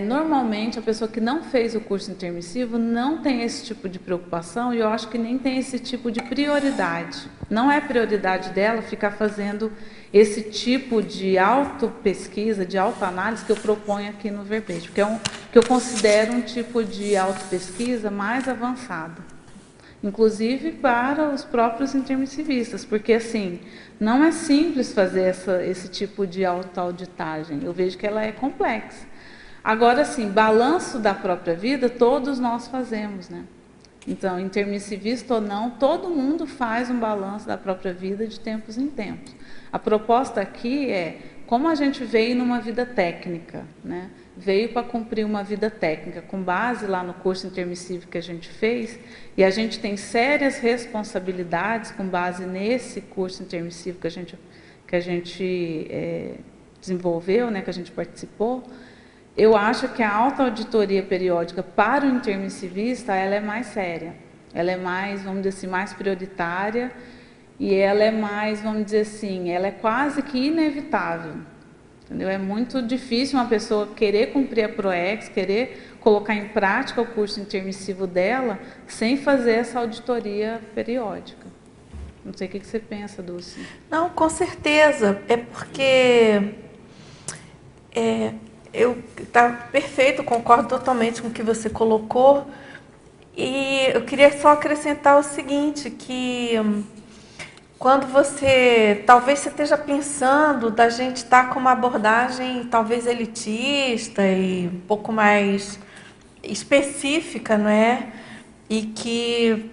Normalmente, a pessoa que não fez o curso intermissivo não tem esse tipo de preocupação e eu acho que nem tem esse tipo de prioridade. Não é prioridade dela ficar fazendo esse tipo de autopesquisa, de autoanálise que eu proponho aqui no verbete, porque que eu considero um tipo de autopesquisa mais avançada, inclusive para os próprios intermissivistas, porque assim, não é simples fazer esse tipo de autoauditagem, eu vejo que ela é complexa. Agora, sim, balanço da própria vida, todos nós fazemos, né? Então, intermissivista ou não, todo mundo faz um balanço da própria vida de tempos em tempos. A proposta aqui é, como a gente veio numa vida técnica, né? Veio para cumprir uma vida técnica, com base lá no curso intermissivo que a gente fez, e a gente tem sérias responsabilidades com base nesse curso intermissivo que a gente desenvolveu, né? Que a gente participou. Eu acho que a autoauditoria periódica para o intermissivista, ela é mais séria, ela é mais, vamos dizer assim, mais prioritária e ela é mais, vamos dizer assim, ela é quase que inevitável, entendeu? É muito difícil uma pessoa querer cumprir a PROEX, querer colocar em prática o curso intermissivo dela sem fazer essa auditoria periódica. Não sei o que você pensa, Dulce. Não, com certeza, é porque... Tá perfeito, concordo totalmente com o que você colocou. E eu queria só acrescentar o seguinte, que quando talvez você esteja pensando da gente estar com uma abordagem talvez elitista e um pouco mais específica, não é? E que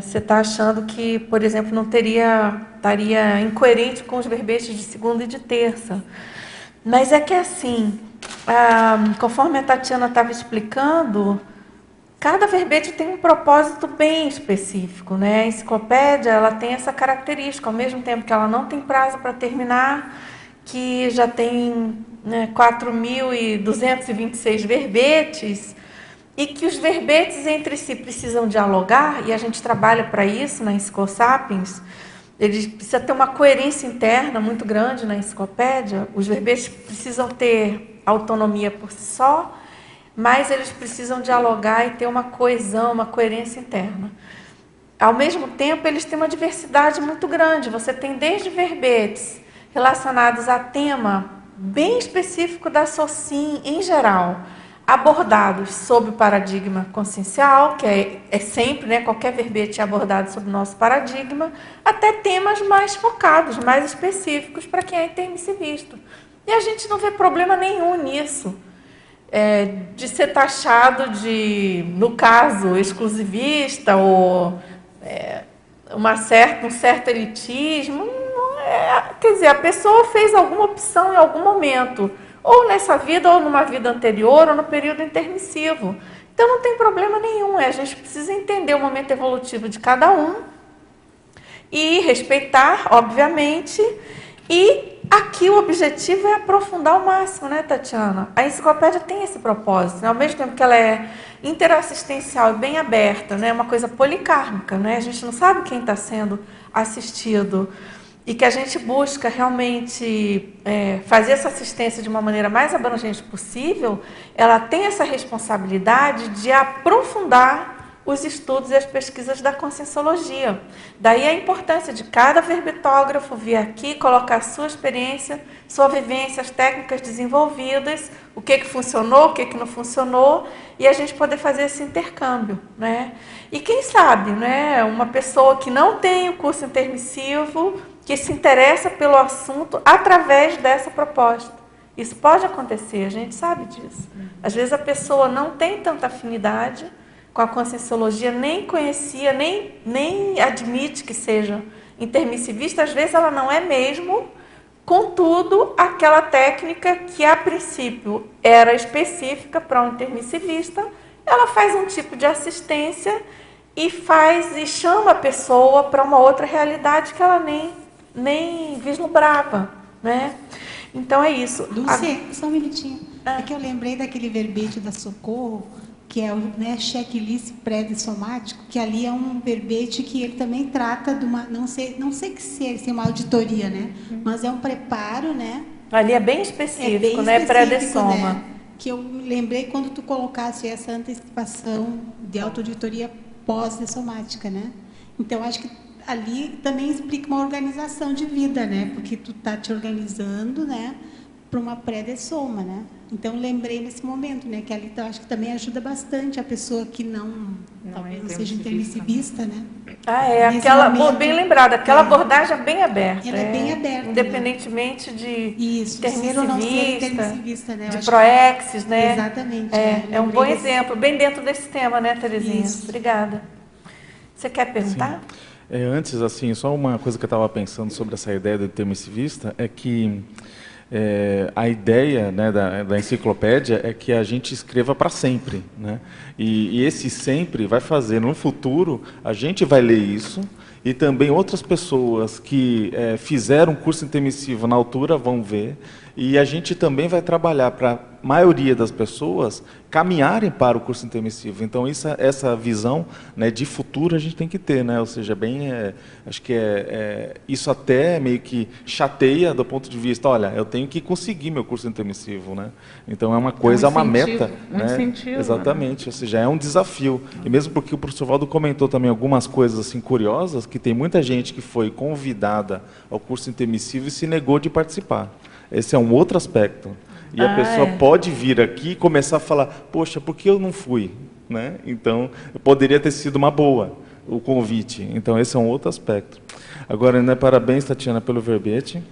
você está achando que, por exemplo, não estaria incoerente com os verbetes de segunda e de terça. Mas é que assim, conforme a Tatiana estava explicando, cada verbete tem um propósito bem específico, né? A enciclopédia, ela tem essa característica, ao mesmo tempo que ela não tem prazo para terminar, que já tem 4.226 verbetes, e que os verbetes entre si precisam dialogar, e a gente trabalha para isso na Enciclosapiens. Eles precisam ter uma coerência interna muito grande na enciclopédia. Os verbetes precisam ter autonomia por si só, mas eles precisam dialogar e ter uma coesão, uma coerência interna. Ao mesmo tempo, eles têm uma diversidade muito grande. Você tem desde verbetes relacionados a tema bem específico da SOCIM em geral, abordados sob o paradigma consciencial, que é sempre, né, qualquer verbete é abordado sob o nosso paradigma, até temas mais focados, mais específicos para quem é intermissivista. E a gente não vê problema nenhum nisso, de ser taxado de, no caso, exclusivista ou um certo elitismo. Quer dizer, a pessoa fez alguma opção em algum momento, ou nessa vida, ou numa vida anterior, ou no período intermissivo. Então não tem problema nenhum, a gente precisa entender o momento evolutivo de cada um e respeitar, obviamente. E aqui o objetivo é aprofundar ao máximo, né, Tatiana? A enciclopédia tem esse propósito, né? Ao mesmo tempo que ela é interassistencial e bem aberta, né? Uma coisa policármica, né? A gente não sabe quem está sendo assistido e que a gente busca realmente fazer essa assistência de uma maneira mais abrangente possível. Ela tem essa responsabilidade de aprofundar os estudos e as pesquisas da conscienciologia. Daí a importância de cada verbetógrafo vir aqui, colocar sua experiência, sua vivência, as técnicas desenvolvidas, o que funcionou, o que não funcionou, e a gente poder fazer esse intercâmbio, né? E quem sabe, né, uma pessoa que não tem o curso intermissivo, que se interessa pelo assunto através dessa proposta. Isso pode acontecer, a gente sabe disso. Às vezes a pessoa não tem tanta afinidade com a conscienciologia, nem conhecia, nem admite que seja intermissivista, às vezes ela não é mesmo, contudo, aquela técnica que a princípio era específica para um intermissivista, ela faz um tipo de assistência e chama a pessoa para uma outra realidade que ela nem vislumbrava, né? Então é isso. Dulce, só um minutinho. É que eu lembrei daquele verbete da Socorro, que é o, né, checklist pré-somático, que ali é um verbete que ele também trata de uma, não sei que se é uma auditoria, né? Mas é um preparo, né? Ali é bem específico, né? Pré-dessoma. Né? Que eu lembrei quando tu colocaste essa antecipação de autoauditoria pós-dessomática, né? Então, acho que ali também explica uma organização de vida, né? Porque tu tá te organizando, né, para uma pré-dessoma, né? Então, lembrei nesse momento, né, que ali eu acho que também ajuda bastante a pessoa que talvez não seja intermissivista, né? Aquela, momento, bem lembrada, aquela abordagem é bem aberta. Ela é bem aberta. Independentemente, né, de ser ou não ser intermissivista, né? De proexis, né? Exatamente. É um bom exemplo, bem dentro desse tema, né, Terezinha? Isso. Obrigada. Você quer perguntar? Antes, assim, só uma coisa que eu estava pensando sobre essa ideia do intermissivista é que a ideia, né, da enciclopédia é que a gente escreva para sempre, né? E esse sempre vai fazer, no futuro, a gente vai ler isso e também outras pessoas que fizeram um curso intermissivo na altura vão ver, e a gente também vai trabalhar para a maioria das pessoas caminharem para o curso intermissivo. Então, essa visão, né, de futuro a gente tem que ter, né? Ou seja, acho que isso até meio que chateia do ponto de vista, olha, eu tenho que conseguir meu curso intermissivo, né? Então, é uma coisa, uma meta. Né? Incentivo, exatamente, né? Ou seja, é um desafio. E mesmo porque o professor Valdo comentou também algumas coisas assim curiosas, que tem muita gente que foi convidada ao curso intermissivo e se negou de participar. Esse é um outro aspecto. E a pessoa pode vir aqui e começar a falar, poxa, por que eu não fui? Né? Então, poderia ter sido uma boa o convite. Então, esse é um outro aspecto. Agora, né, parabéns, Tatiana, pelo verbete.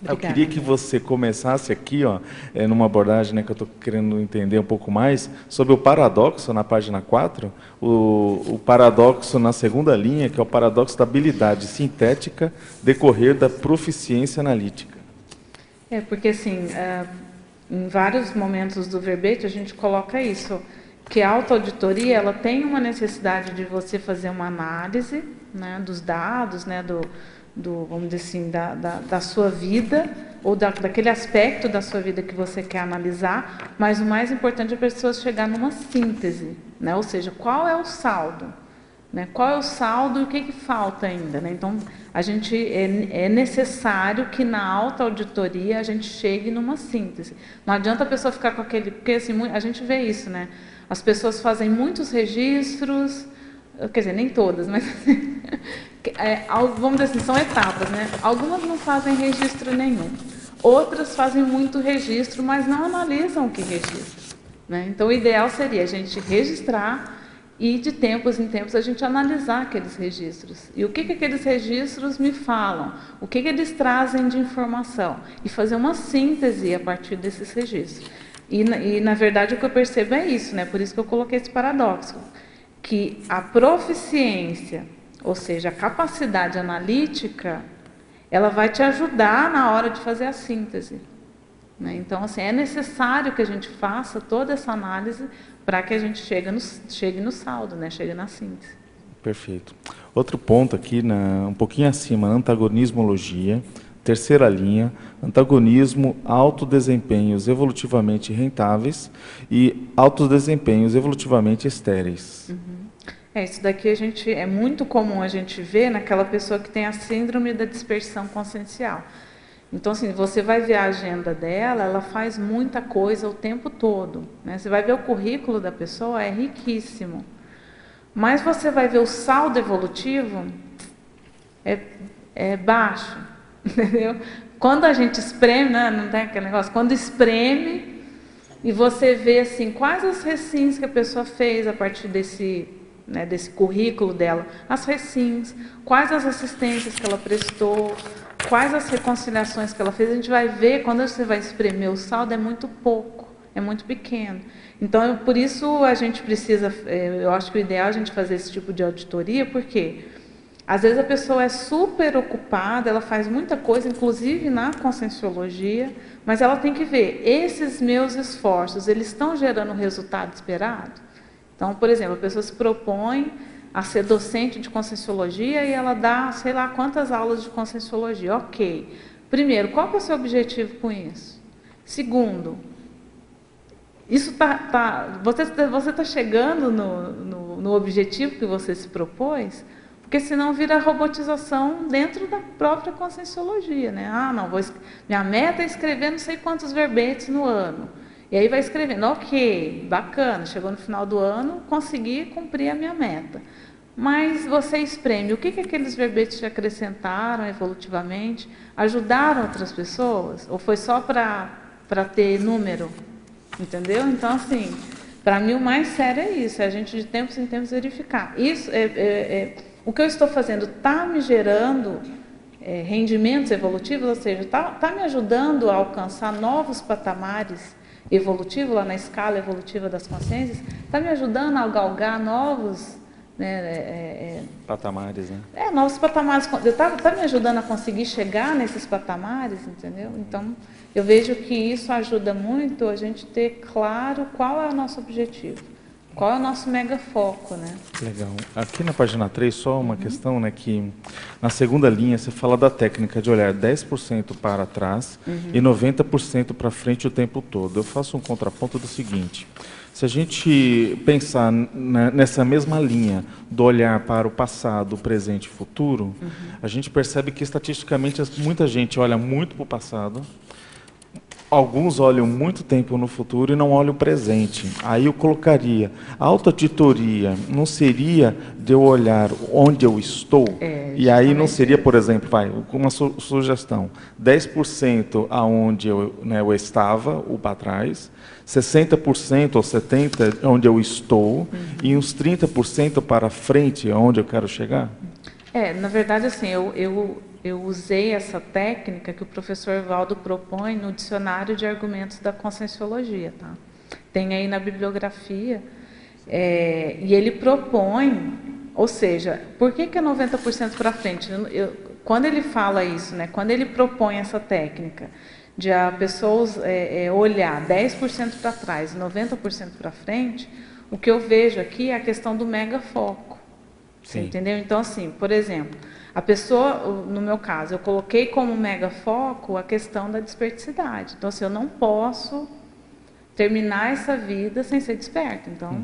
Obrigada. Eu queria que você começasse aqui, numa abordagem, né, que eu estou querendo entender um pouco mais, sobre o paradoxo na página 4, o paradoxo na segunda linha, que é o paradoxo da habilidade sintética decorrer da proficiência analítica. Porque assim, em vários momentos do verbete a gente coloca isso, que a autoauditoria ela tem uma necessidade de você fazer uma análise, né, dos dados, né, vamos dizer assim, da sua vida, ou daquele aspecto da sua vida que você quer analisar, mas o mais importante é a pessoa chegar numa síntese, né, ou seja, qual é o saldo? Né, qual é o saldo e o que falta ainda? Né? Então, a gente é necessário que na autoauditoria a gente chegue numa síntese. Não adianta a pessoa ficar com aquele... Porque assim, a gente vê isso, né? As pessoas fazem muitos registros, quer dizer, nem todas, mas vamos dizer assim, são etapas, né? Algumas não fazem registro nenhum. Outras fazem muito registro, mas não analisam o que registram. Né? Então, o ideal seria a gente registrar e, de tempos em tempos, a gente analisar aqueles registros. E o que aqueles registros me falam? O que eles trazem de informação? E fazer uma síntese a partir desses registros. E na verdade, o que eu percebo é isso, né? Por isso que eu coloquei esse paradoxo. Que a proficiência Ou seja, a capacidade analítica, ela vai te ajudar na hora de fazer a síntese. Né? Então, assim, é necessário que a gente faça toda essa análise para que a gente chegue no saldo, né? Chegue na síntese. Perfeito. Outro ponto aqui, um pouquinho acima, antagonismologia, terceira linha, antagonismo, altos desempenhos evolutivamente rentáveis e altos desempenhos evolutivamente estéreis. Isso daqui é muito comum a gente ver naquela pessoa que tem a síndrome da dispersão consciencial. Então, assim, você vai ver a agenda dela, ela faz muita coisa o tempo todo. Né? Você vai ver o currículo da pessoa, é riquíssimo. Mas você vai ver o saldo evolutivo, é baixo. Entendeu? Quando a gente espreme, né? Não tem aquele negócio, quando espreme e você vê assim, quais as recins que a pessoa fez a partir desse currículo dela, as recins, quais as assistências que ela prestou, quais as reconciliações que ela fez, a gente vai ver, quando você vai espremer o saldo, é muito pouco, é muito pequeno. Então, por isso a gente precisa, eu acho que o ideal é a gente fazer esse tipo de auditoria, porque às vezes a pessoa é super ocupada, ela faz muita coisa, inclusive na conscienciologia, mas ela tem que ver, esses meus esforços, eles estão gerando o resultado esperado? Então, por exemplo, a pessoa se propõe a ser docente de conscienciologia e ela dá, sei lá, quantas aulas de conscienciologia. Ok. Primeiro, qual que é o seu objetivo com isso? Segundo, você está chegando no objetivo que você se propôs? Porque senão vira robotização dentro da própria conscienciologia, né? Ah, não, minha meta é escrever não sei quantos verbetes no ano. E aí vai escrevendo, ok, bacana, chegou no final do ano, consegui cumprir a minha meta. Mas você espreme, o que aqueles verbetes te acrescentaram evolutivamente? Ajudaram outras pessoas? Ou foi só para ter número? Entendeu? Então, assim, para mim o mais sério é isso, é a gente de tempos em tempos verificar. Isso o que eu estou fazendo está me gerando rendimentos evolutivos, ou seja, está me ajudando a alcançar novos patamares evolutivos, lá na escala evolutiva das consciências, está me ajudando a galgar novos patamares, né? Novos patamares. Está me ajudando a conseguir chegar nesses patamares, entendeu? Então, eu vejo que isso ajuda muito a gente ter claro qual é o nosso objetivo, qual é o nosso mega foco, né? Legal. Aqui na página 3, só uma questão, né, que na segunda linha você fala da técnica de olhar 10% para trás e 90% para frente o tempo todo. Eu faço um contraponto do seguinte: se a gente pensar nessa mesma linha do olhar para o passado, o presente e o futuro, a gente percebe que estatisticamente muita gente olha muito para o passado, alguns olham muito tempo no futuro e não olham o presente. Aí eu colocaria, a autoauditoria não seria de eu olhar onde eu estou? E aí não seria, por exemplo, uma sugestão, 10% aonde eu estava, o para trás, 60% ou 70% onde eu estou, e uns 30% para frente, onde eu quero chegar? Na verdade, assim, eu usei essa técnica que o professor Valdo propõe no dicionário de argumentos da conscienciologia, tá? Tem aí na bibliografia, e ele propõe, ou seja, por que é 90% para frente? Quando ele fala isso, né, quando ele propõe essa técnica de a pessoa olhar 10% para trás e 90% para frente, o que eu vejo aqui é a questão do megafoco. Sim. Entendeu? Então, assim, por exemplo, a pessoa, no meu caso, eu coloquei como megafoco a questão da desperticidade. Então, assim, eu não posso terminar essa vida sem ser desperto. Então,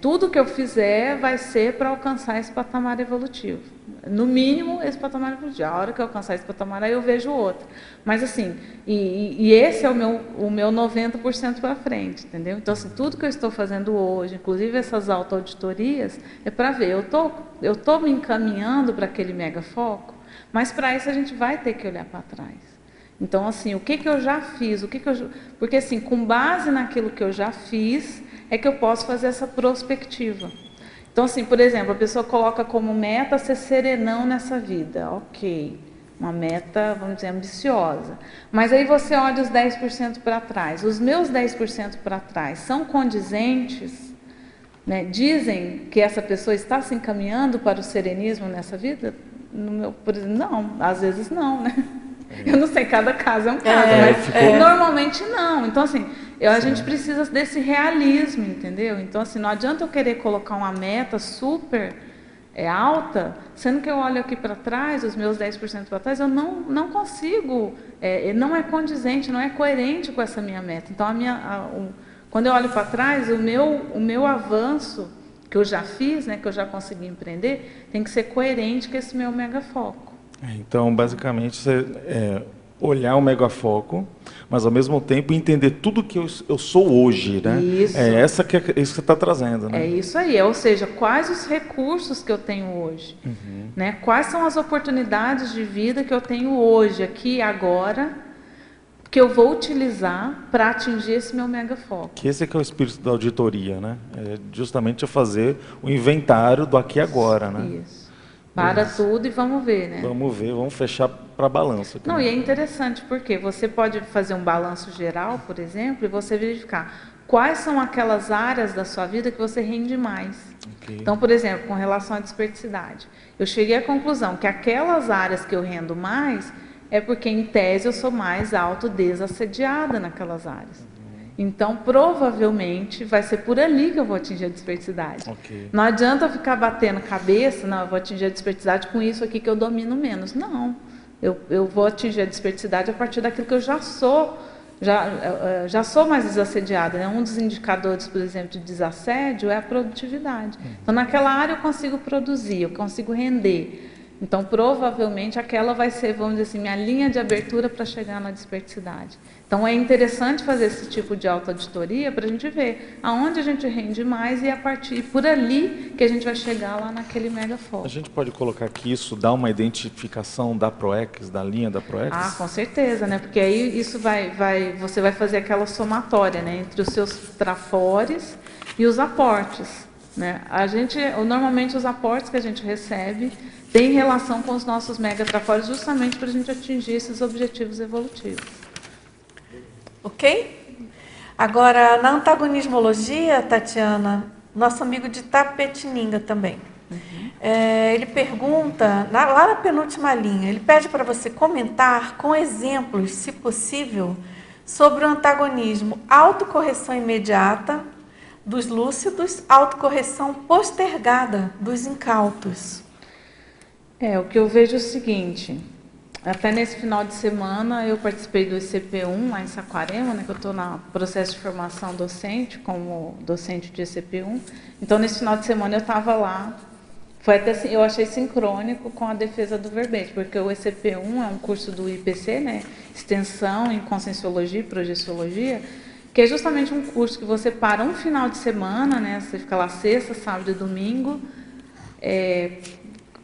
tudo que eu fizer vai ser para alcançar esse patamar evolutivo. No mínimo, esse patamar evolutivo. A hora que eu alcançar esse patamar, aí eu vejo outro. Mas, assim, e esse é o meu 90% para frente, entendeu? Então, assim, tudo que eu estou fazendo hoje, inclusive essas autoauditorias, é para ver, eu tô me encaminhando para aquele mega foco, mas para isso a gente vai ter que olhar para trás. Então, assim, o que eu já fiz, porque, assim, com base naquilo que eu já fiz, é que eu posso fazer essa prospectiva. Então, assim, por exemplo, a pessoa coloca como meta ser serenão nessa vida. Ok, uma meta, vamos dizer, ambiciosa. Mas aí você olha os 10% para trás. Os meus 10% para trás são condizentes né? Dizem que essa pessoa está se encaminhando para o serenismo nessa vida? Por exemplo, não, às vezes não, né? Eu não sei, cada caso é um caso, mas normalmente não. Então, assim, a gente precisa desse realismo, entendeu? Então, assim, não adianta eu querer colocar uma meta super alta, sendo que eu olho aqui para trás, os meus 10% para trás, eu não consigo, não é condizente, não é coerente com essa minha meta. Então, quando eu olho para trás, o meu avanço que eu já fiz, né, que eu já consegui empreender, tem que ser coerente com esse meu megafoco. Então, basicamente, você olhar o megafoco, mas ao mesmo tempo entender tudo que eu sou hoje, né? Isso. Isso que você está trazendo, né? É isso aí, ou seja, quais os recursos que eu tenho hoje, né? Quais são as oportunidades de vida que eu tenho hoje, aqui e agora, que eu vou utilizar para atingir esse meu megafoco. Que esse é o espírito da auditoria, né? É justamente fazer o inventário do aqui e agora, né? Isso. Para tudo e vamos ver, né? Vamos ver, vamos fechar para balanço. Aqui, não, né? E é interessante porque você pode fazer um balanço geral, por exemplo, e você verificar quais são aquelas áreas da sua vida que você rende mais. Okay. Então, por exemplo, com relação à desperticidade, eu cheguei à conclusão que aquelas áreas que eu rendo mais é porque, em tese, eu sou mais autodesassediada naquelas áreas. Então, provavelmente, vai ser por ali que eu vou atingir a desperticidade. Okay. Não adianta eu ficar batendo cabeça, não, eu vou atingir a desperticidade com isso aqui que eu domino menos. Não, eu vou atingir a desperticidade a partir daquilo que eu já sou mais desassediada, né? Um dos indicadores, por exemplo, de desassédio é a produtividade. Então, naquela área eu consigo produzir, eu consigo render. Então, provavelmente, aquela vai ser, vamos dizer assim, minha linha de abertura para chegar na desperticidade. Então, é interessante fazer esse tipo de autoauditoria para a gente ver aonde a gente rende mais e a partir por ali que a gente vai chegar lá naquele megafoco. A gente pode colocar que isso dá uma identificação da ProEx, da linha da ProEx? Ah, com certeza, né? Porque aí isso você vai fazer aquela somatória, né, entre os seus trafores e os aportes, né? Normalmente os aportes que a gente recebe tem relação com os nossos megatrafores justamente para a gente atingir esses objetivos evolutivos. Ok? Agora, na antagonismologia, Tatiana, nosso amigo de Tapetininga também. Ele pergunta, lá na penúltima linha, ele pede para você comentar com exemplos, se possível, sobre o antagonismo autocorreção imediata dos lúcidos, autocorreção postergada dos incautos. O que eu vejo é o seguinte, até nesse final de semana eu participei do ECP1 lá em Saquarema, né, que eu estou no processo de formação docente, como docente de ECP1. Então, nesse final de semana eu estava lá, foi até assim, eu achei sincrônico com a defesa do verbete, porque o ECP1 é um curso do IPC, né, Extensão em Conscienciologia e Projeciologia, que é justamente um curso que você para um final de semana, né, você fica lá sexta, sábado e domingo,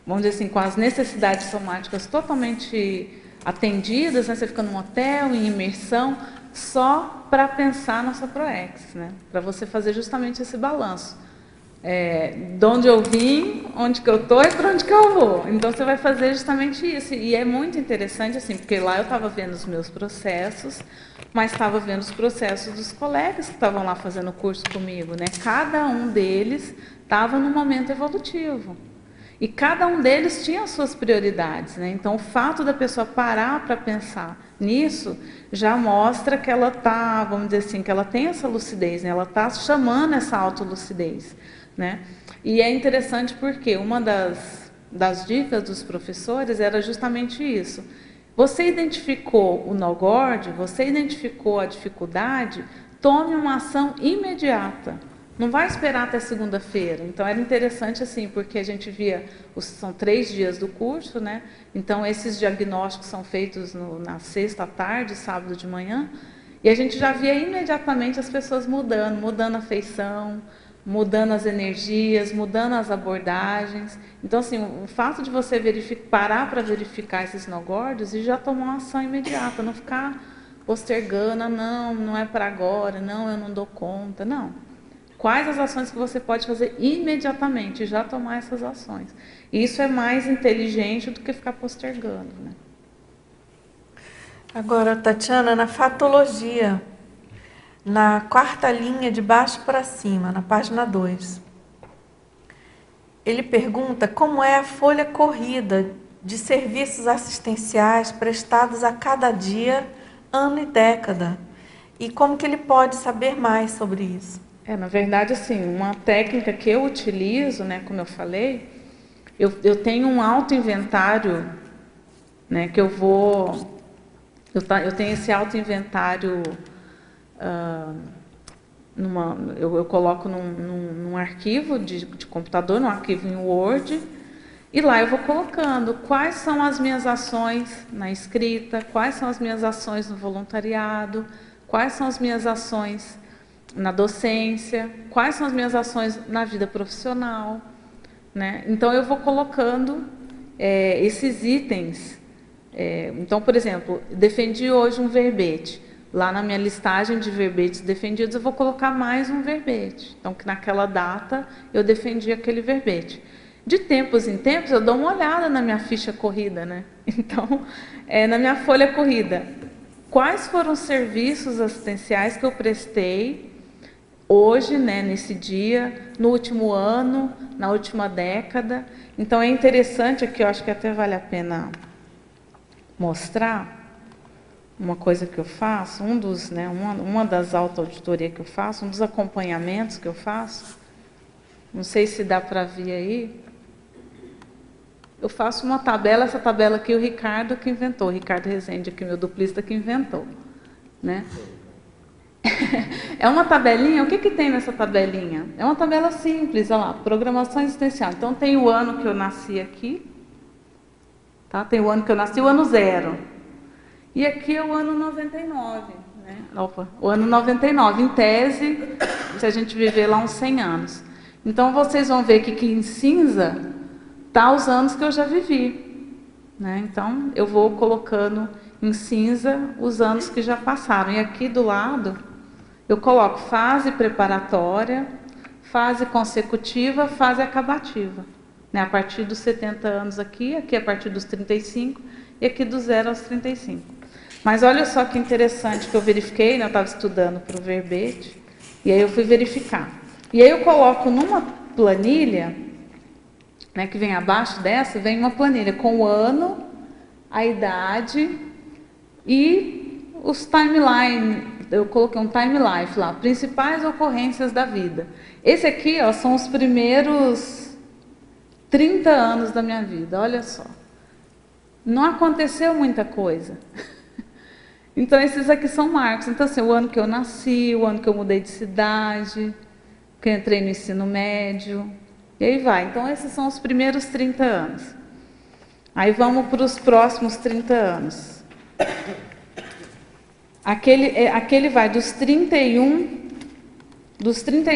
vamos dizer assim, com as necessidades somáticas totalmente atendidas, né? Você fica num hotel, em imersão, só para pensar na sua ProEx, né? Para você fazer justamente esse balanço. De onde eu vim, onde que eu estou e para onde que eu vou. Então, você vai fazer justamente isso. E é muito interessante, assim, porque lá eu estava vendo os meus processos, mas estava vendo os processos dos colegas que estavam lá fazendo o curso comigo, né? Cada um deles estava num momento evolutivo. E cada um deles tinha as suas prioridades, né? Então, o fato da pessoa parar para pensar nisso já mostra que ela está, vamos dizer assim, que ela tem essa lucidez, né? Ela está chamando essa autolucidez, né? E é interessante porque uma das dicas dos professores era justamente isso. Você identificou o nó-gord, você identificou a dificuldade, tome uma ação imediata. Não vai esperar até segunda-feira. Então, era interessante assim, porque a gente via, são 3 dias do curso, né? Então, esses diagnósticos são feitos na sexta à tarde, sábado de manhã, e a gente já via imediatamente as pessoas mudando a feição, mudando as energias, mudando as abordagens. Então, assim, o fato de você parar para verificar esses nó-gordos e já tomar uma ação imediata, não ficar postergando, não é para agora, não, eu não dou conta, não. Quais as ações que você pode fazer imediatamente e já tomar essas ações. Isso é mais inteligente do que ficar postergando, né? Agora, Tatiana, na fatologia, na 4ª linha de baixo para cima, na página 2, Ele pergunta como é a folha corrida de serviços assistenciais prestados a cada dia, ano e década. E como que ele pode saber mais sobre isso? Na verdade, assim, uma técnica que eu utilizo, né, como eu falei, eu tenho um auto-inventário, né, que eu tenho esse auto-inventário, eu coloco num arquivo de computador, num arquivo em Word, e lá eu vou colocando quais são as minhas ações na escrita, quais são as minhas ações no voluntariado, quais são as minhas ações na docência, quais são as minhas ações na vida profissional, né? Então, eu vou colocando esses itens. Então, por exemplo, defendi hoje um verbete. Lá na minha listagem de verbetes defendidos, eu vou colocar mais um verbete. Então, que naquela data eu defendi aquele verbete. De tempos em tempos, eu dou uma olhada na minha ficha corrida, né? Então, na minha folha corrida, quais foram os serviços assistenciais que eu prestei hoje, né, nesse dia, no último ano, na última década. Então, é interessante aqui, eu acho que até vale a pena mostrar uma coisa que eu faço, uma das autoauditorias que eu faço, um dos acompanhamentos que eu faço. Não sei se dá para ver aí. Eu faço uma tabela, essa tabela aqui o Ricardo que inventou, o Ricardo Rezende, aqui, meu duplista, que inventou, né? É uma tabelinha, o que tem nessa tabelinha? É uma tabela simples, olha lá, programação existencial. Então, tem o ano que eu nasci aqui, tá? Tem o ano que eu nasci, o ano 0. E aqui é o ano 99, né? Opa, o ano 99, em tese, se a gente viver lá uns 100 anos. Então, vocês vão ver que aqui em cinza tá os anos que eu já vivi, né? Então, eu vou colocando em cinza os anos que já passaram. E aqui do lado, eu coloco fase preparatória, fase consecutiva, fase acabativa, né? A partir dos 70 anos aqui a partir dos 35 e aqui do 0 aos 35. Mas olha só que interessante que eu verifiquei, né? Eu estava estudando para o verbete, e aí eu fui verificar. E aí eu coloco numa planilha, né, que vem abaixo dessa, vem uma planilha com o ano, a idade e os timeline. Eu coloquei um time life lá, principais ocorrências da vida. Esse aqui, ó, são os primeiros 30 anos da minha vida, olha só. Não aconteceu muita coisa. Então, esses aqui são marcos. Então, assim, o ano que eu nasci, o ano que eu mudei de cidade, que eu entrei no ensino médio, e aí vai. Então, esses são os primeiros 30 anos. Aí vamos para os próximos 30 anos. Aquele vai dos 31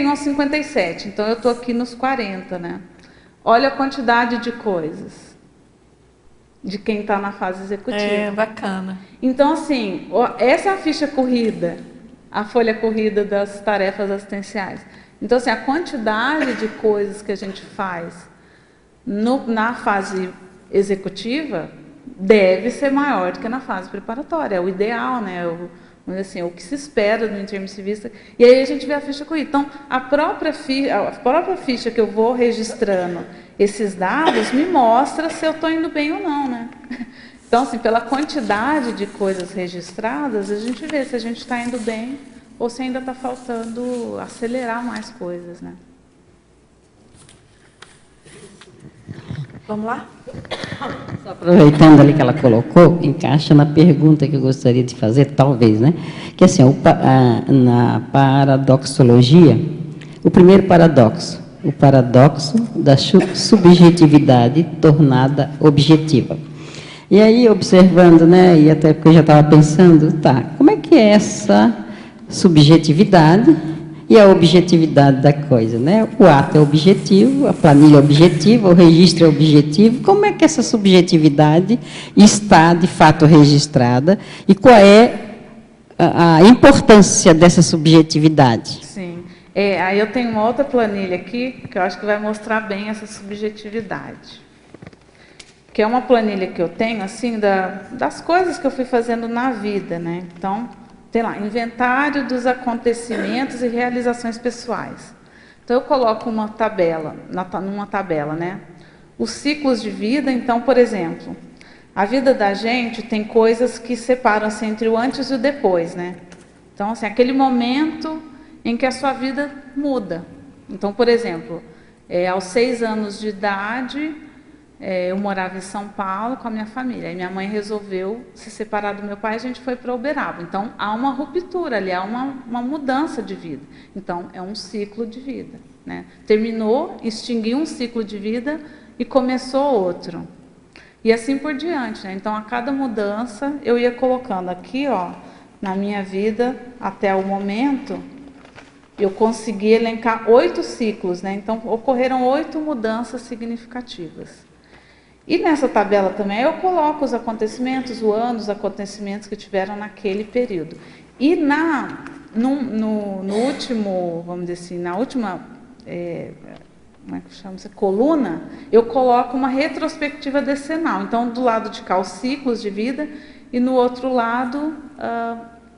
aos 57. Então, eu estou aqui nos 40, né? Olha a quantidade de coisas de quem está na fase executiva. É, bacana. Então, assim, essa é a ficha corrida, a folha corrida das tarefas assistenciais. Então, assim, a quantidade de coisas que a gente faz na fase executiva deve ser maior do que na fase preparatória. É o ideal, né? Assim, o que se espera do intermissivista. E aí a gente vê a ficha corrida. Então, a própria ficha que eu vou registrando esses dados me mostra se eu estou indo bem ou não, né? Então, assim, pela quantidade de coisas registradas, a gente vê se a gente está indo bem ou se ainda está faltando acelerar mais coisas, né? Vamos lá? Só aproveitando ali que ela colocou, encaixa na pergunta que eu gostaria de fazer, talvez, né? Que assim, na paradoxologia, o primeiro paradoxo, o paradoxo da subjetividade tornada objetiva. E aí, observando, né, e até porque eu já estava pensando, como é que é essa subjetividade e a objetividade da coisa, né? O ato é objetivo, a planilha é objetiva, o registro é objetivo. Como é que essa subjetividade está, de fato, registrada? E qual é a importância dessa subjetividade? Sim. Aí eu tenho uma outra planilha aqui, que eu acho que vai mostrar bem essa subjetividade. Que é uma planilha que eu tenho, assim, das coisas que eu fui fazendo na vida, né? Então, tem lá, inventário dos acontecimentos e realizações pessoais. Então, eu coloco uma tabela, numa tabela, né? Os ciclos de vida, então, por exemplo, a vida da gente tem coisas que separam-se entre o antes e o depois, né? Então, assim, aquele momento em que a sua vida muda. Então, por exemplo, aos 6 anos de idade, eu morava em São Paulo com a minha família. Aí minha mãe resolveu se separar do meu pai e a gente foi para Uberaba. Então, há uma ruptura ali, há uma mudança de vida. Então, é um ciclo de vida, né? Terminou, extinguiu um ciclo de vida e começou outro. E assim por diante, né? Então, a cada mudança, eu ia colocando aqui, ó, na minha vida, até o momento, eu consegui elencar 8 ciclos, né? Então, ocorreram 8 mudanças significativas. E nessa tabela também eu coloco os acontecimentos, o ano, os acontecimentos que tiveram naquele período. E no último, vamos dizer assim, na última como é que chama isso? Coluna, eu coloco uma retrospectiva decenal. Então, do lado de cá, os ciclos de vida e no outro lado,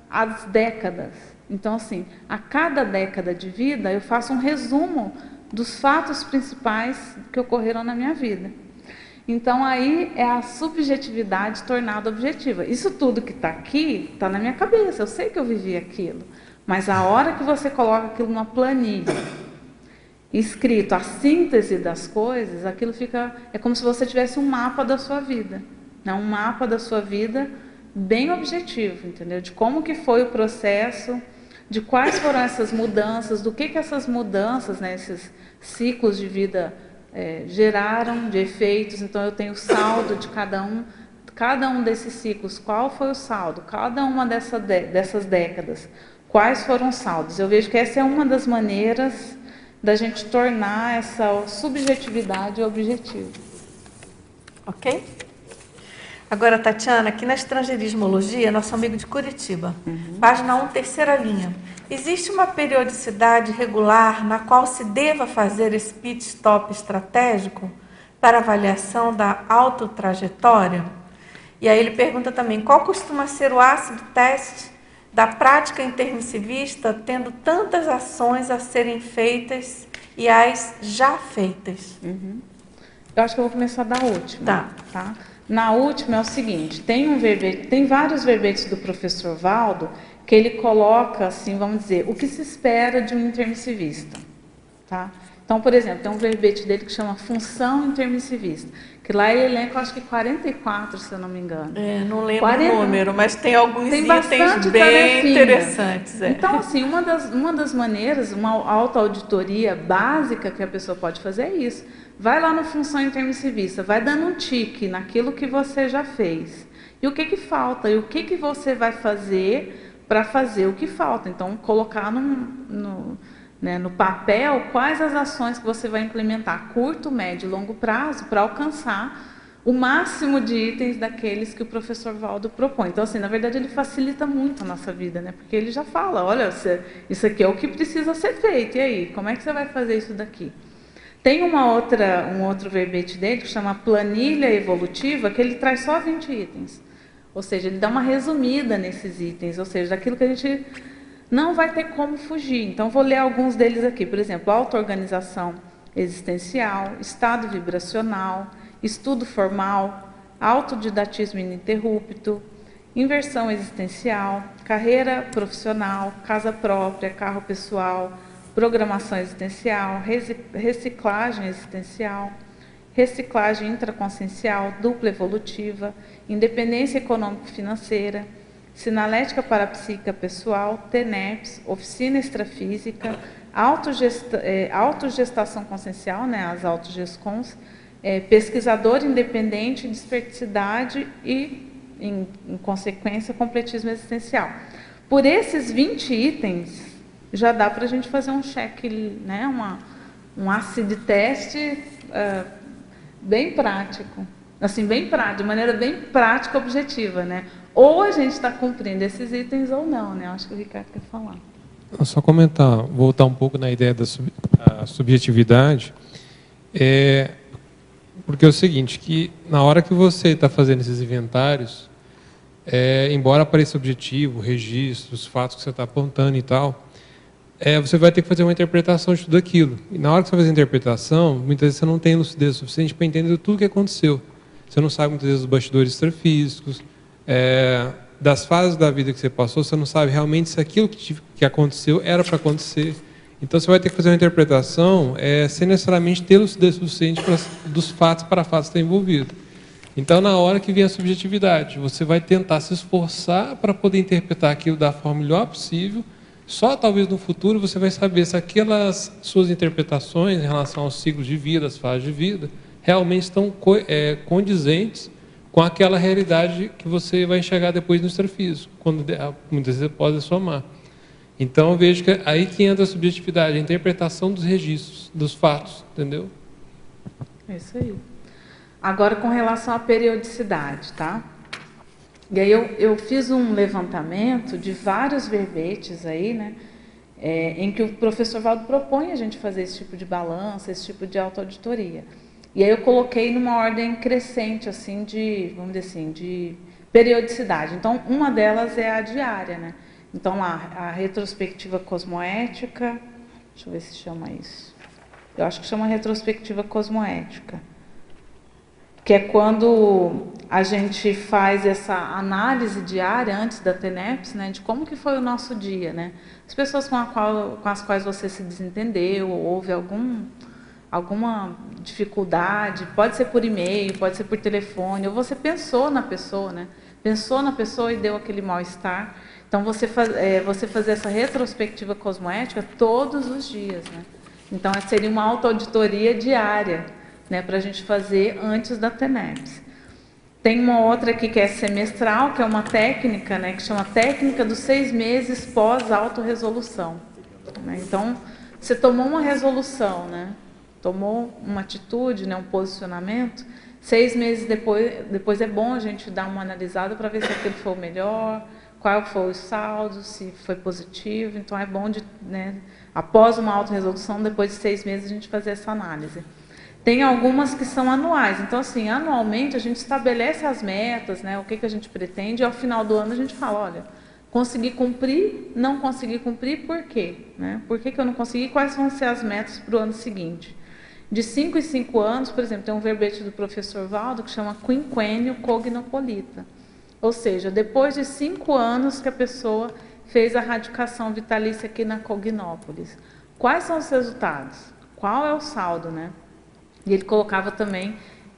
as décadas. Então, assim, a cada década de vida, eu faço um resumo dos fatos principais que ocorreram na minha vida. Então, aí é a subjetividade tornada objetiva. Isso tudo que está aqui, está na minha cabeça. Eu sei que eu vivi aquilo. Mas a hora que você coloca aquilo numa planilha, escrito a síntese das coisas, aquilo fica... É como se você tivesse um mapa da sua vida. Né? Um mapa da sua vida bem objetivo, entendeu? De como que foi o processo, de quais foram essas mudanças, do que essas mudanças, né, esses ciclos de vida geraram de efeitos. Então, eu tenho o saldo de cada um desses ciclos. Qual foi o saldo? Cada uma dessas décadas. Quais foram os saldos? Eu vejo que essa é uma das maneiras da gente tornar essa subjetividade objetiva. Ok? Agora, Tatiana, aqui na Estrangeirismologia, nosso amigo de Curitiba, página 1, terceira linha. Existe uma periodicidade regular na qual se deva fazer esse pit stop estratégico para avaliação da autotrajetória? E aí ele pergunta também, qual costuma ser o ácido teste da prática intermissivista, tendo tantas ações a serem feitas e as já feitas? Eu acho que eu vou começar da última. Tá? Na última é o seguinte, tem vários verbetes do professor Valdo que ele coloca, assim, vamos dizer, o que se espera de um intermissivista. Tá? Então, por exemplo, tem um verbete dele que chama função intermissivista, que lá ele elenca, acho que 44, se eu não me engano. Não lembro o número, mas tem alguns itens bem interessantes. Então, assim, uma das maneiras, uma autoauditoria básica que a pessoa pode fazer é isso. Vai lá no função intermissivista, vai dando um tique naquilo que você já fez. E o que falta? E o que você vai fazer para fazer o que falta? Então, colocar no papel quais as ações que você vai implementar a curto, médio e longo prazo para alcançar o máximo de itens daqueles que o professor Valdo propõe. Então, assim, na verdade, ele facilita muito a nossa vida, né? Porque ele já fala, olha, isso aqui é o que precisa ser feito, e aí, como é que você vai fazer isso daqui? Tem um outro verbete dele que chama planilha evolutiva, que ele traz só 20 itens. Ou seja, ele dá uma resumida nesses itens, ou seja, daquilo que a gente não vai ter como fugir. Então, vou ler alguns deles aqui. Por exemplo, auto-organização existencial, estado vibracional, estudo formal, autodidatismo ininterrupto, inversão existencial, carreira profissional, casa própria, carro pessoal, programação existencial, reciclagem existencial, reciclagem intraconsciencial, dupla evolutiva, independência econômico-financeira, sinalética parapsíquica pessoal, TENEPS, oficina extrafísica, autogestação consciencial, né, as autogescons, pesquisador independente, desperticidade e, em consequência, completismo existencial. Por esses 20 itens, já dá para a gente fazer um check, né, um acid test bem prático. Assim, de maneira bem prática, objetiva, né? Ou a gente está cumprindo esses itens ou não, né? Acho que o Ricardo quer falar. Só comentar, voltar um pouco na ideia da subjetividade, porque é o seguinte, que na hora que você está fazendo esses inventários, embora apareça objetivo, registro, os fatos que você está apontando e tal, você vai ter que fazer uma interpretação de tudo aquilo. E na hora que você faz a interpretação, muitas vezes você não tem lucidez suficiente para entender tudo o que aconteceu. Você não sabe muitas vezes os bastidores extrafísicos, das fases da vida que você passou, você não sabe realmente se aquilo que aconteceu era para acontecer. Então você vai ter que fazer uma interpretação sem necessariamente ter lucidez suficiente dos fatos para fatos que estão envolvidos. Então, na hora que vem a subjetividade, você vai tentar se esforçar para poder interpretar aquilo da forma melhor possível. Só talvez no futuro você vai saber se aquelas suas interpretações em relação aos ciclos de vida, às fases de vida, realmente estão condizentes com aquela realidade que você vai enxergar depois no extrafísico, quando muitas vezes você pode somar. Então, eu vejo que é aí que entra a subjetividade, a interpretação dos registros, dos fatos, entendeu? É isso aí. Agora, com relação à periodicidade, tá? E aí eu fiz um levantamento de vários verbetes aí, né? Em que o professor Valdo propõe a gente fazer esse tipo de balança, esse tipo de autoauditoria. E aí eu coloquei numa ordem crescente, assim, vamos dizer assim, de periodicidade. Então, uma delas é a diária, né? Então, lá, a retrospectiva cosmoética, deixa eu ver se chama isso. Eu acho que chama retrospectiva cosmoética. Que é quando a gente faz essa análise diária antes da TENEPS, né, de como que foi o nosso dia, né? As pessoas com as quais você se desentendeu, ou houve alguma dificuldade, pode ser por e-mail, pode ser por telefone, ou você pensou na pessoa, né? Pensou na pessoa e deu aquele mal-estar. Então, você fazer essa retrospectiva cosmoética todos os dias, né? Então, seria uma autoauditoria diária, né, para a gente fazer antes da TENEPS. Tem uma outra aqui que é semestral, que é uma técnica, né, que chama técnica dos 6 meses pós-autorresolução. Né? Então, você tomou uma resolução, né, tomou uma atitude, né, um posicionamento, 6 meses depois é bom a gente dar uma analisada para ver se aquilo foi o melhor, qual foi o saldo, se foi positivo. Então, é bom, né, após uma autorresolução, depois de 6 meses, a gente fazer essa análise. Tem algumas que são anuais. Então, assim, anualmente a gente estabelece as metas, né, o que a gente pretende, e ao final do ano a gente fala, olha, consegui cumprir, não consegui cumprir, por quê? Né? Por que eu não consegui? Quais vão ser as metas para o ano seguinte? De 5 em 5 anos, por exemplo, tem um verbete do professor Valdo que chama quinquênio cognopolita. Ou seja, depois de 5 anos que a pessoa fez a radicação vitalícia aqui na Cognópolis. Quais são os resultados? Qual é o saldo, né? E ele colocava também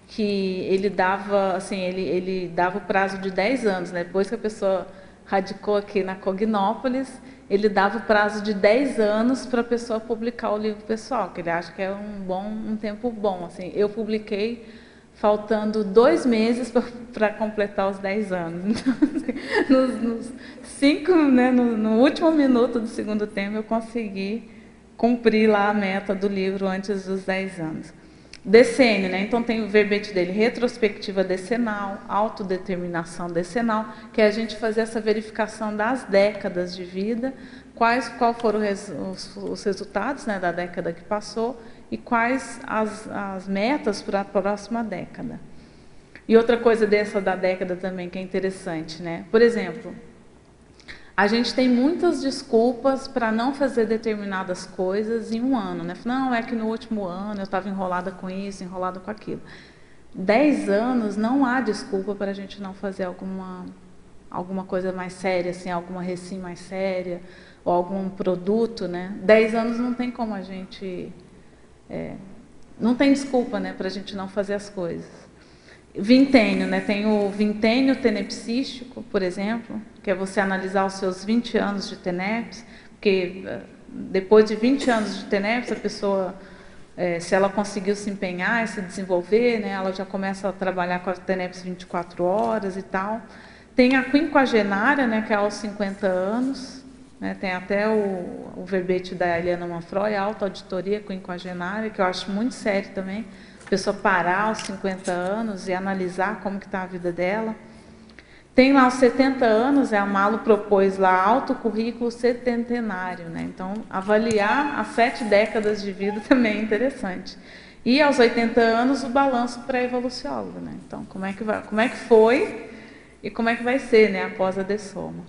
que ele dava, assim, ele dava o prazo de 10 anos, né? Depois que a pessoa radicou aqui na Cognópolis, ele dava o prazo de 10 anos para a pessoa publicar o livro pessoal, que ele acha que é um tempo bom. Assim, eu publiquei faltando 2 meses para completar os 10 anos. Então, assim, no último minuto do segundo tempo, eu consegui cumprir lá a meta do livro antes dos 10 anos. Decênio, né? Então tem o verbete dele, retrospectiva decenal, autodeterminação decenal, que é a gente fazer essa verificação das décadas de vida, quais foram os resultados, né, da década que passou e quais as metas para a próxima década. E outra coisa dessa da década também que é interessante, né? Por exemplo, a gente tem muitas desculpas para não fazer determinadas coisas em um ano, né? Não, é que no último ano eu estava enrolada com isso, enrolada com aquilo. 10 anos não há desculpa para a gente não fazer alguma coisa mais séria, assim, alguma recém mais séria, ou algum produto, né? 10 anos não tem como a gente... não tem desculpa, né, para a gente não fazer as coisas. Vintênio, né? Tem o vintênio tenepsístico, por exemplo, que é você analisar os seus 20 anos de TENEPS, porque depois de 20 anos de TENEPS, a pessoa, se ela conseguiu se empenhar e se desenvolver, né, ela já começa a trabalhar com a TENEPS 24 horas e tal. Tem a quinquagenária, né, que é aos 50 anos, né, tem até o verbete da Eliana Manfroy, a autoauditoria quinquagenária, que eu acho muito sério também, a pessoa parar aos 50 anos e analisar como que está a vida dela. Tem lá os 70 anos, a Malo propôs lá alto currículo setentenário, né? Então, avaliar as 7 décadas de vida também é interessante. E aos 80 anos, o balanço pré-evoluciólogo, né? Então, como é que foi e como é que vai ser, né, após a dessoma.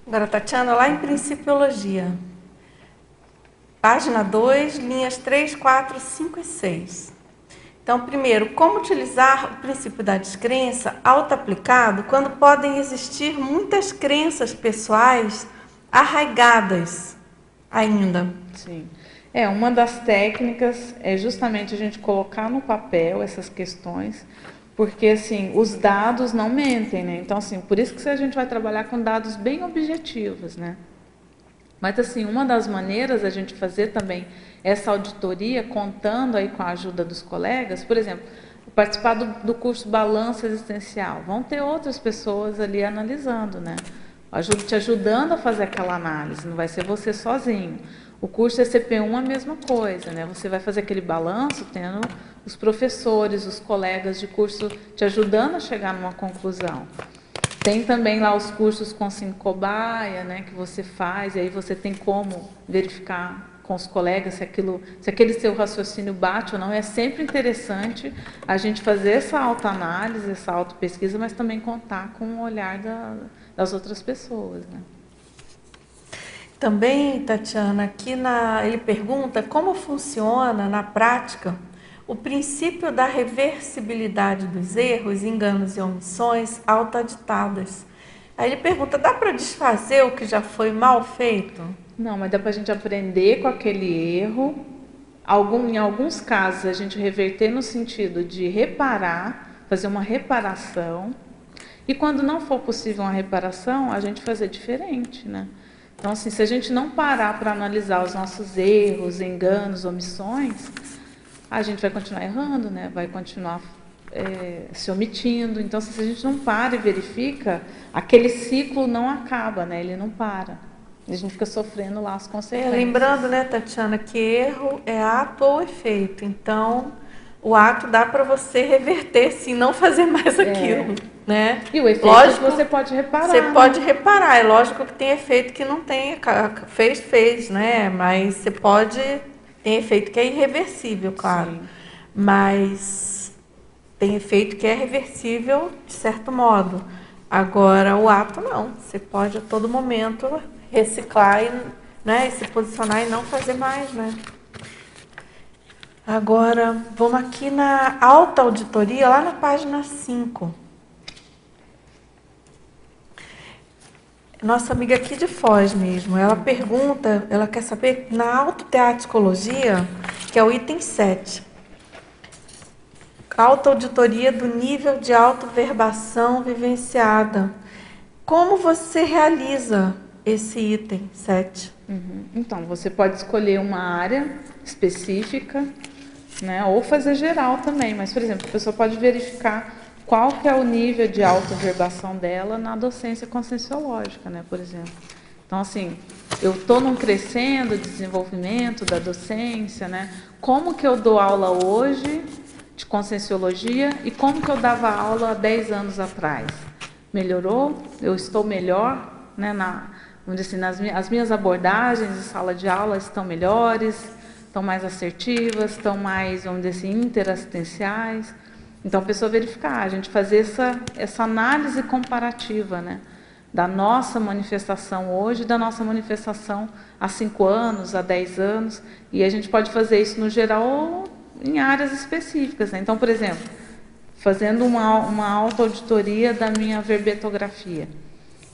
Agora, Tatiana, lá em Principiologia, página 2, linhas 3, 4, 5 e 6. Então, primeiro, como utilizar o princípio da descrença auto-aplicado quando podem existir muitas crenças pessoais arraigadas ainda? Sim. Uma das técnicas é justamente a gente colocar no papel essas questões, porque assim, os dados não mentem, né? Então, assim, por isso que a gente vai trabalhar com dados bem objetivos, né? Mas, assim, uma das maneiras a gente fazer também essa auditoria, contando aí com a ajuda dos colegas, por exemplo, participar do curso Balanço Existencial, vão ter outras pessoas ali analisando, né? Te ajudando a fazer aquela análise, não vai ser você sozinho. O curso ECP1 é a mesma coisa, né? Você vai fazer aquele balanço tendo os professores, os colegas de curso te ajudando a chegar numa conclusão. Tem também lá os cursos com cobaia, né, que você faz, e aí você tem como verificar com os colegas se aquele seu raciocínio bate ou não. É sempre interessante a gente fazer essa autoanálise, essa autopesquisa, mas também contar com o olhar das outras pessoas, né? Também, Tatiana, aqui ele pergunta como funciona na prática o princípio da reversibilidade dos erros, enganos e omissões autoaditadas. Aí ele pergunta, dá para desfazer o que já foi mal feito? Não, mas dá para a gente aprender com aquele erro. Em alguns casos, a gente reverter no sentido de reparar, fazer uma reparação. E quando não for possível uma reparação, a gente fazer diferente, né? Então, assim, se a gente não parar para analisar os nossos erros, enganos, omissões, a gente vai continuar errando, né? Vai continuar se omitindo. Então, se a gente não para e verifica, aquele ciclo não acaba, né? Ele não para. A gente fica sofrendo lá as consequências. Lembrando, né, Tatiana, que erro é ato ou efeito. Então, o ato dá para você reverter, sim, não fazer mais aquilo, né? E o efeito lógico, você pode reparar. Você pode reparar. É lógico que tem efeito que não tem, fez, né? Mas você pode... Tem efeito que é irreversível, claro. Sim. Mas tem efeito que é reversível, de certo modo. Agora, o ato não. Você pode, a todo momento, reciclar e se posicionar e não fazer mais, né? Agora, vamos aqui na autoauditoria, lá na página 5. Nossa amiga aqui de Foz mesmo, ela pergunta, ela quer saber, na autoteatricologia, que é o item 7, autoauditoria do nível de autoverbação vivenciada. Como você realiza esse item 7? Então, você pode escolher uma área específica, né, ou fazer geral também, mas, por exemplo, a pessoa pode verificar qual que é o nível de autoverbação dela na docência conscienciológica, né, por exemplo. Então, assim, eu estou num crescendo desenvolvimento da docência, né? Como que eu dou aula hoje de conscienciologia e como que eu dava aula há 10 anos atrás? Melhorou? Eu estou melhor, né? Vamos dizer assim, as minhas abordagens em sala de aula estão melhores, estão mais assertivas, estão mais, vamos dizer assim, interassistenciais. Então, a pessoa verificar, a gente fazer essa análise comparativa, né, da nossa manifestação hoje, da nossa manifestação há 5 anos, há 10 anos, e a gente pode fazer isso no geral ou em áreas específicas, né? Então, por exemplo, fazendo uma autoauditoria da minha verbetografia.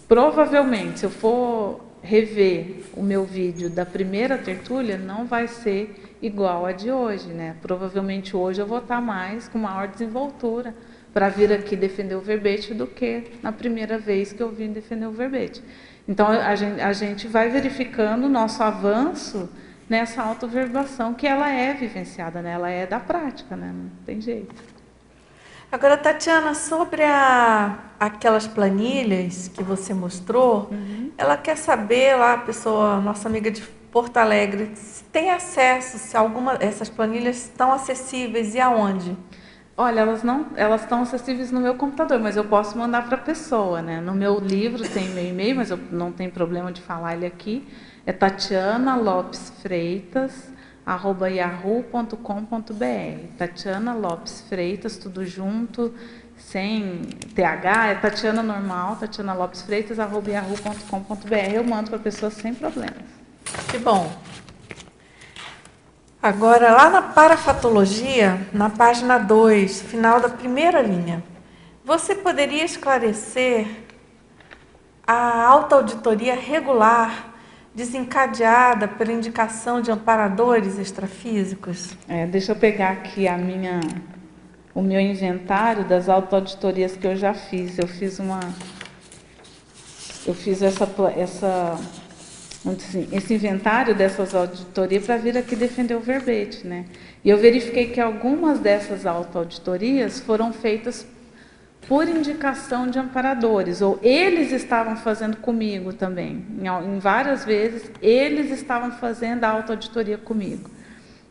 Provavelmente, se eu for rever o meu vídeo da primeira tertúlia, não vai ser igual a de hoje, né? Provavelmente hoje eu vou estar mais com maior desenvoltura para vir aqui defender o verbete do que na primeira vez que eu vim defender o verbete. Então, a gente vai verificando o nosso avanço nessa autoverbação, que ela é vivenciada, né? Ela é da prática, né? Não tem jeito. Agora, Tatiana, sobre aquelas planilhas que você mostrou, ela quer saber lá, a pessoa, nossa amiga de Porto Alegre, se tem acesso, se essas planilhas estão acessíveis e aonde? Olha, elas estão acessíveis no meu computador, mas eu posso mandar para a pessoa, né? No meu livro tem meu e-mail, mas eu não tenho problema de falar ele aqui. É tatianalopesfreitas@yahoo.com.br. Tatiana Lopes Freitas, tudo junto, sem TH, é Tatiana normal, tatianalopesfreitas@yahoo.com.br. Eu mando para a pessoa sem problemas. Que bom. Agora, lá na parafatologia, na página 2, final da primeira linha, você poderia esclarecer a autoauditoria regular desencadeada pela indicação de amparadores extrafísicos? Deixa eu pegar aqui o meu inventário das autoauditorias que eu já fiz. Eu fiz esse inventário dessas auditorias para vir aqui defender o verbete, né? E eu verifiquei que algumas dessas autoauditorias foram feitas por indicação de amparadores, ou eles estavam fazendo comigo também. Em várias vezes, eles estavam fazendo a autoauditoria comigo.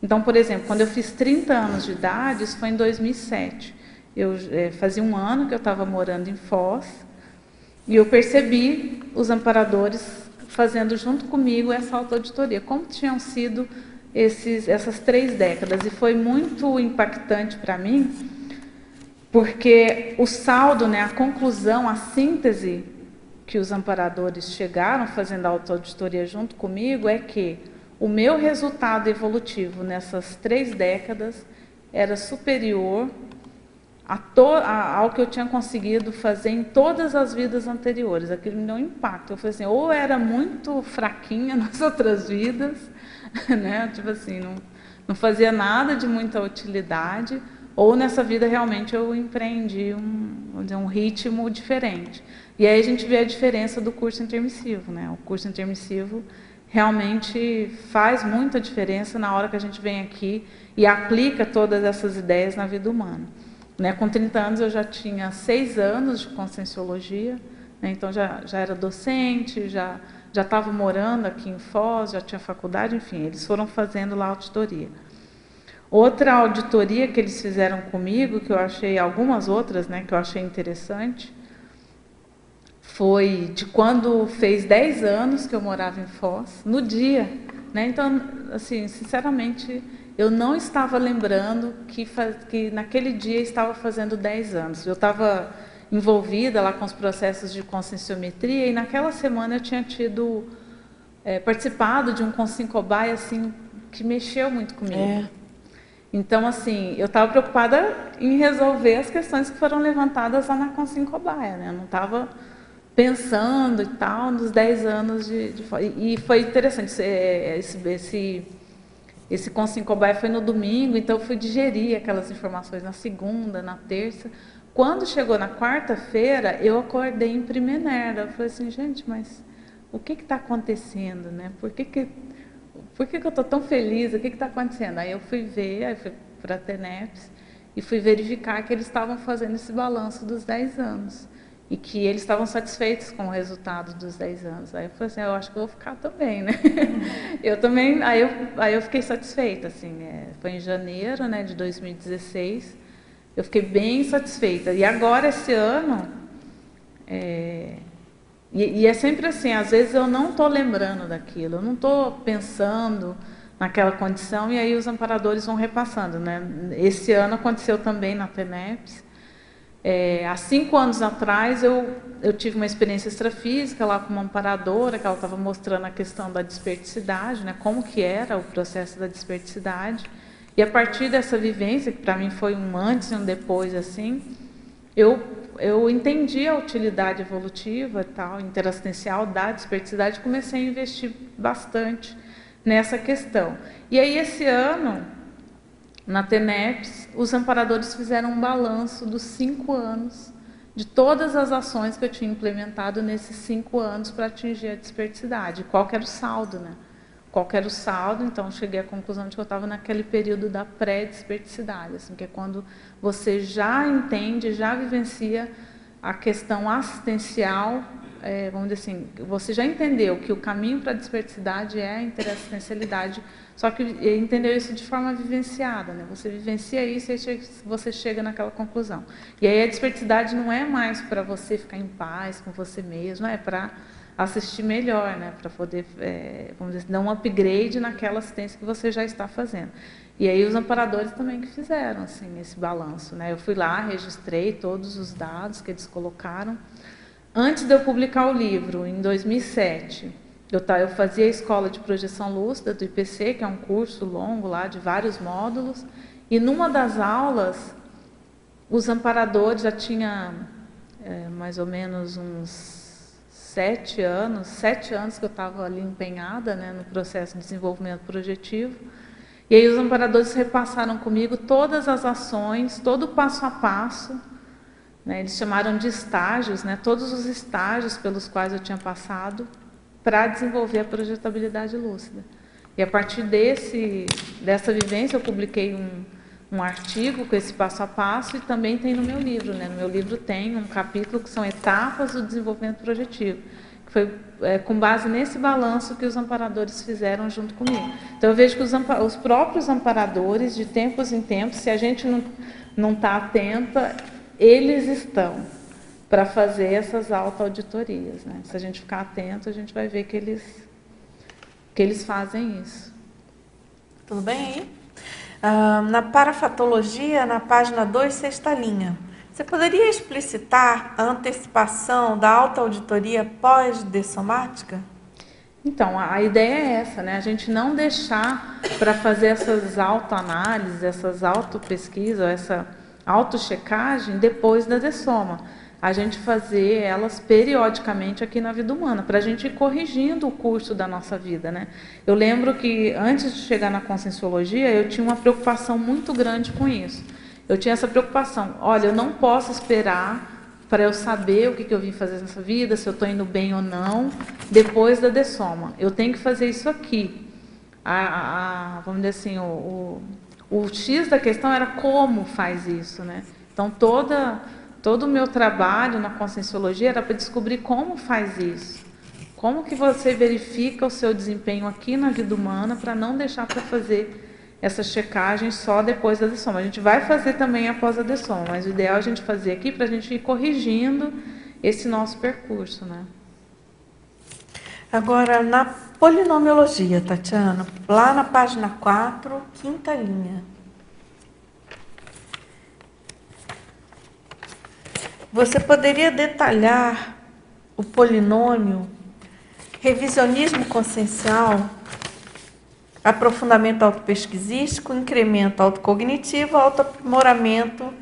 Então, por exemplo, quando eu fiz 30 anos de idade, isso foi em 2007. Fazia um ano que eu estava morando em Foz, e eu percebi os amparadores fazendo junto comigo essa autoauditoria, como tinham sido essas 3 décadas. E foi muito impactante para mim, porque o saldo, né, a conclusão, a síntese que os amparadores chegaram fazendo a autoauditoria junto comigo é que o meu resultado evolutivo nessas 3 décadas era superior ao que eu tinha conseguido fazer em todas as vidas anteriores. Aquilo me deu um impacto. Eu falei assim, ou era muito fraquinha nas outras vidas, né? Tipo assim, não fazia nada de muita utilidade, ou nessa vida realmente eu empreendi um ritmo diferente. E aí a gente vê a diferença do curso intermissivo, né? O curso intermissivo realmente faz muita diferença na hora que a gente vem aqui e aplica todas essas ideias na vida humana. Né? Com 30 anos eu já tinha 6 anos de conscienciologia, né? Então já era docente, já estava morando aqui em Foz, já tinha faculdade, enfim, eles foram fazendo lá a auditoria. Outra auditoria que eles fizeram comigo, que eu achei, algumas outras, né, que eu achei interessante, foi de quando fez 10 anos que eu morava em Foz, no dia, né? Então, assim, sinceramente, eu não estava lembrando que naquele dia estava fazendo 10 anos. Eu estava envolvida lá com os processos de conscienciometria e naquela semana eu tinha participado de um Consincobai, assim, que mexeu muito comigo. Então, assim, eu estava preocupada em resolver as questões que foram levantadas lá na Consincobai, né? Eu não estava pensando e tal, nos 10 anos E foi interessante, esse Consincobai foi no domingo, então eu fui digerir aquelas informações na segunda, na terça. Quando chegou na quarta-feira, eu acordei em Primenerda. Eu falei assim, gente, mas o que está acontecendo, né? Por que eu estou tão feliz? O que está acontecendo? Aí eu fui ver, aí fui para a TENEPS e fui verificar que eles estavam fazendo esse balanço dos 10 anos. E que eles estavam satisfeitos com o resultado dos 10 anos. Aí eu falei assim, eu acho que eu vou ficar também, né? Eu também, aí eu fiquei satisfeita, assim, foi em janeiro, né, de 2016, eu fiquei bem satisfeita. E agora, esse ano, e é sempre assim, às vezes eu não estou lembrando daquilo, eu não estou pensando naquela condição, e aí os amparadores vão repassando, né? Esse ano aconteceu também na TENEPS. Há 5 anos atrás, eu tive uma experiência extrafísica lá com uma amparadora, que ela estava mostrando a questão da desperticidade, né, como que era o processo da desperticidade. E a partir dessa vivência, que para mim foi um antes e um depois, assim, eu entendi a utilidade evolutiva e tal, interassistencial da desperticidade, e comecei a investir bastante nessa questão. E aí, esse ano, na TENEPS, os amparadores fizeram um balanço dos 5 anos, de todas as ações que eu tinha implementado nesses 5 anos para atingir a desperticidade. Qual que era o saldo, né? Qual que era o saldo? Então, cheguei à conclusão de que eu estava naquele período da pré-desperticidade, assim, que é quando você já entende, já vivencia a questão assistencial, vamos dizer assim, você já entendeu que o caminho para a desperticidade é a interassistencialidade, só que entendeu isso de forma vivenciada, né? Você vivencia isso e você chega naquela conclusão. E aí a desperticidade não é mais para você ficar em paz com você mesmo, é para assistir melhor, né? Para poder, vamos dizer, dar um upgrade naquela assistência que você já está fazendo. E aí os amparadores também que fizeram assim, esse balanço, né? Eu fui lá, registrei todos os dados que eles colocaram. Antes de eu publicar o livro, em 2007, Eu fazia a escola de projeção lúcida do IPC, que é um curso longo lá de vários módulos, e numa das aulas, os amparadores, já tinha mais ou menos uns 7 anos que eu estava ali empenhada, né, no processo de desenvolvimento projetivo, e aí os amparadores repassaram comigo todas as ações, todo o passo a passo, né, eles chamaram de estágios, né, todos os estágios pelos quais eu tinha passado, para desenvolver a projetabilidade lúcida. E a partir dessa vivência, eu publiquei um artigo com esse passo a passo e também tem no meu livro. Né? No meu livro tem um capítulo que são etapas do desenvolvimento projetivo, que foi com base nesse balanço que os amparadores fizeram junto comigo. Então, eu vejo que os próprios amparadores, de tempos em tempos, se a gente não está atenta, eles estão para fazer essas autoauditorias, né? Se a gente ficar atento, a gente vai ver que eles fazem isso. Tudo bem aí? Na parafatologia, na página 2, sexta linha, você poderia explicitar a antecipação da autoauditoria pós-dessomática? Então, a ideia é essa, né? A gente não deixar para fazer essas autoanálises, essas autopesquisas, essa autochecagem depois da dessoma. A gente fazer elas periodicamente aqui na vida humana, para a gente ir corrigindo o curso da nossa vida, né? Eu lembro que antes de chegar na conscienciologia, eu tinha uma preocupação muito grande com isso. Eu tinha essa preocupação, olha, eu não posso esperar para eu saber o que eu vim fazer nessa vida, se eu estou indo bem ou não, depois da dessoma. Eu tenho que fazer isso aqui. Vamos dizer assim, o X da questão era como faz isso, né? Então, todo o meu trabalho na conscienciologia era para descobrir como faz isso. Como que você verifica o seu desempenho aqui na vida humana para não deixar para fazer essa checagem só depois da dessoma. A gente vai fazer também após a dessoma, mas o ideal é a gente fazer aqui para a gente ir corrigindo esse nosso percurso, né? Agora, na polinomiologia, Tatiana, lá na página 4, quinta linha. Você poderia detalhar o polinômio, revisionismo consciencial, aprofundamento autopesquisístico, incremento autocognitivo, autoaprimoramento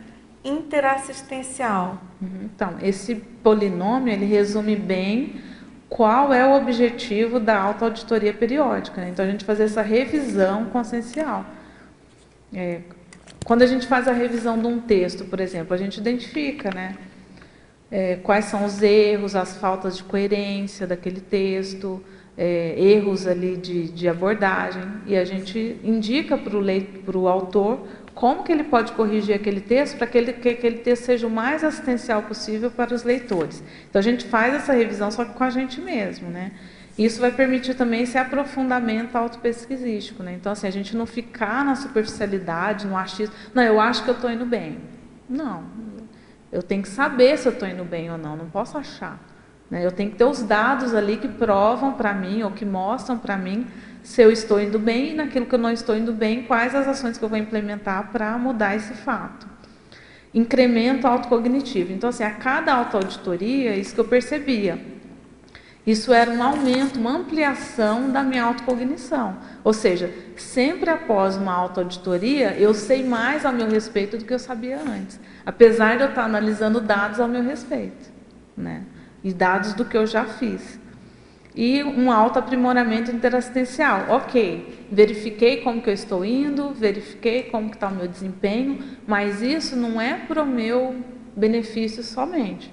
interassistencial? Então, esse polinômio, ele resume bem qual é o objetivo da autoauditoria periódica, né? Então, a gente fazer essa revisão consciencial. Quando a gente faz a revisão de um texto, por exemplo, a gente identifica, né? Quais são os erros, as faltas de coerência daquele texto, erros ali de abordagem, e a gente indica para o autor como que ele pode corrigir aquele texto para que aquele texto seja o mais assistencial possível para os leitores. Então, a gente faz essa revisão só que com a gente mesmo, né? Isso vai permitir também esse aprofundamento autopesquisístico, né? Então, assim, a gente não ficar na superficialidade, no achismo, não, eu acho que eu estou indo bem. Não, eu tenho que saber se eu estou indo bem ou não posso achar. Né? Eu tenho que ter os dados ali que provam para mim, ou que mostram para mim, se eu estou indo bem, e naquilo que eu não estou indo bem, quais as ações que eu vou implementar para mudar esse fato. Incremento autocognitivo. Então, assim, a cada autoauditoria, isso que eu percebia, isso era um aumento, uma ampliação da minha autocognição. Ou seja, sempre após uma autoauditoria, eu sei mais ao meu respeito do que eu sabia antes. Apesar de eu estar analisando dados ao meu respeito, né? E dados do que eu já fiz. E um autoaprimoramento interassistencial. Ok, verifiquei como que eu estou indo, verifiquei como que está o meu desempenho, mas isso não é para o meu benefício somente.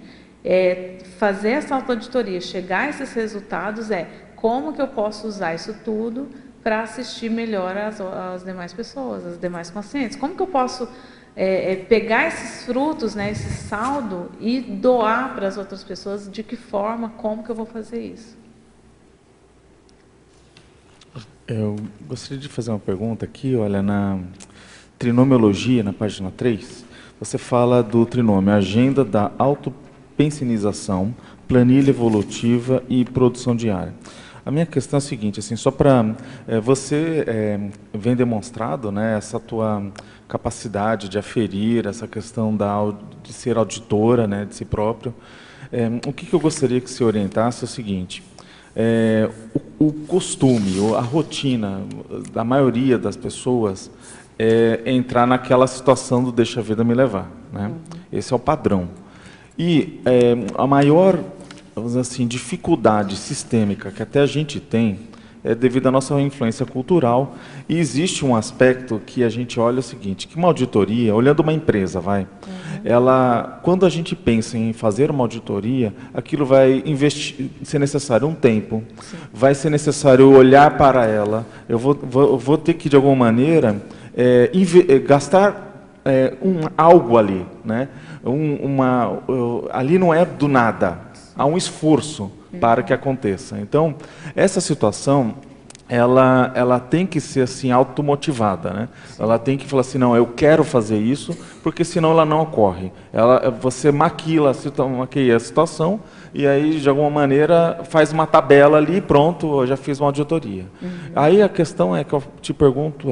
Fazer essa autoauditoria, chegar a esses resultados, como que eu posso usar isso tudo para assistir melhor as demais pessoas, as demais conscientes. Como que eu posso pegar esses frutos, né, esse saldo, e doar para as outras pessoas? De que forma, como que eu vou fazer isso? Eu gostaria de fazer uma pergunta aqui, olha, na trinomiologia, na página 3, você fala do trinômio, agenda da autopensionização, planilha evolutiva e produção diária. A minha questão é a seguinte, assim, só para você vem demonstrado, né, essa tua capacidade de aferir, essa questão de ser auditora, né, de si próprio. O que eu gostaria que você orientasse é o seguinte: O costume, a rotina da maioria das pessoas é entrar naquela situação do deixa a vida me levar, né? Esse é o padrão. E a maior, vamos dizer assim, dificuldade sistêmica que até a gente tem é devido à nossa influência cultural. E existe um aspecto que a gente olha o seguinte, que uma auditoria, olhando uma empresa, ela, quando a gente pensa em fazer uma auditoria, aquilo vai ser necessário um tempo, vai ser necessário olhar para ela, eu vou ter que, de alguma maneira, gastar algo ali, né? Ali não é do nada, há um esforço para que aconteça. Então, essa situação, ela tem que ser assim automotivada, né? Ela tem que falar assim, não, eu quero fazer isso, porque senão ela não ocorre. Você maquila a situação e aí, de alguma maneira, faz uma tabela ali e pronto, eu já fiz uma auditoria. Aí a questão que eu te pergunto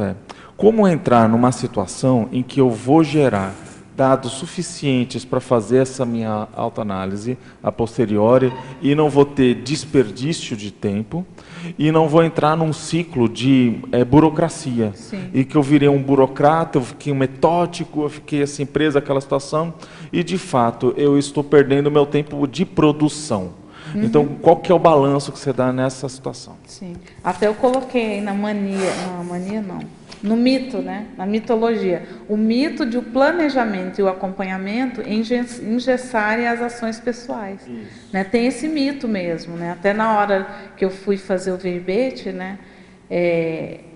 como entrar numa situação em que eu vou gerar dados suficientes para fazer essa minha autoanálise a posteriori e não vou ter desperdício de tempo e não vou entrar num ciclo de burocracia. Sim. E que eu virei um burocrata, eu fiquei metódico, eu fiquei assim preso àquela situação e, de fato, eu estou perdendo meu tempo de produção. Então, qual que é o balanço que você dá nessa situação? Sim. Até eu coloquei no mito, né? Na mitologia. O mito de o planejamento e o acompanhamento engessarem as ações pessoais. Né? Tem esse mito mesmo. Né? Até na hora que eu fui fazer o verbete, né?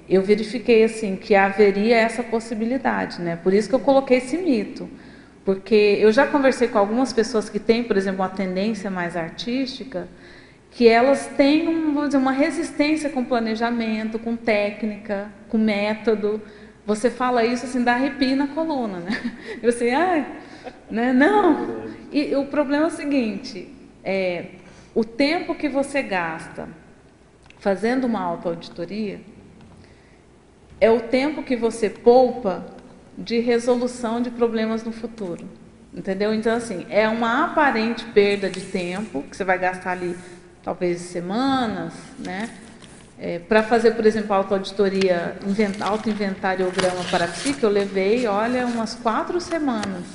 Eu verifiquei assim, que haveria essa possibilidade. Né? Por isso que eu coloquei esse mito. Porque eu já conversei com algumas pessoas que têm, por exemplo, uma tendência mais artística, que elas têm vamos dizer, uma resistência com planejamento, com técnica, com método. Você fala isso, assim, dá arrepio na coluna, né? Eu assim, né? Não. E o problema é o seguinte, o tempo que você gasta fazendo uma autoauditoria é o tempo que você poupa de resolução de problemas no futuro. Entendeu? Então, assim, é uma aparente perda de tempo, que você vai gastar ali talvez semanas, né? Para fazer, por exemplo, autoauditoria, autoinventariograma para psique, eu levei, olha, umas 4 semanas.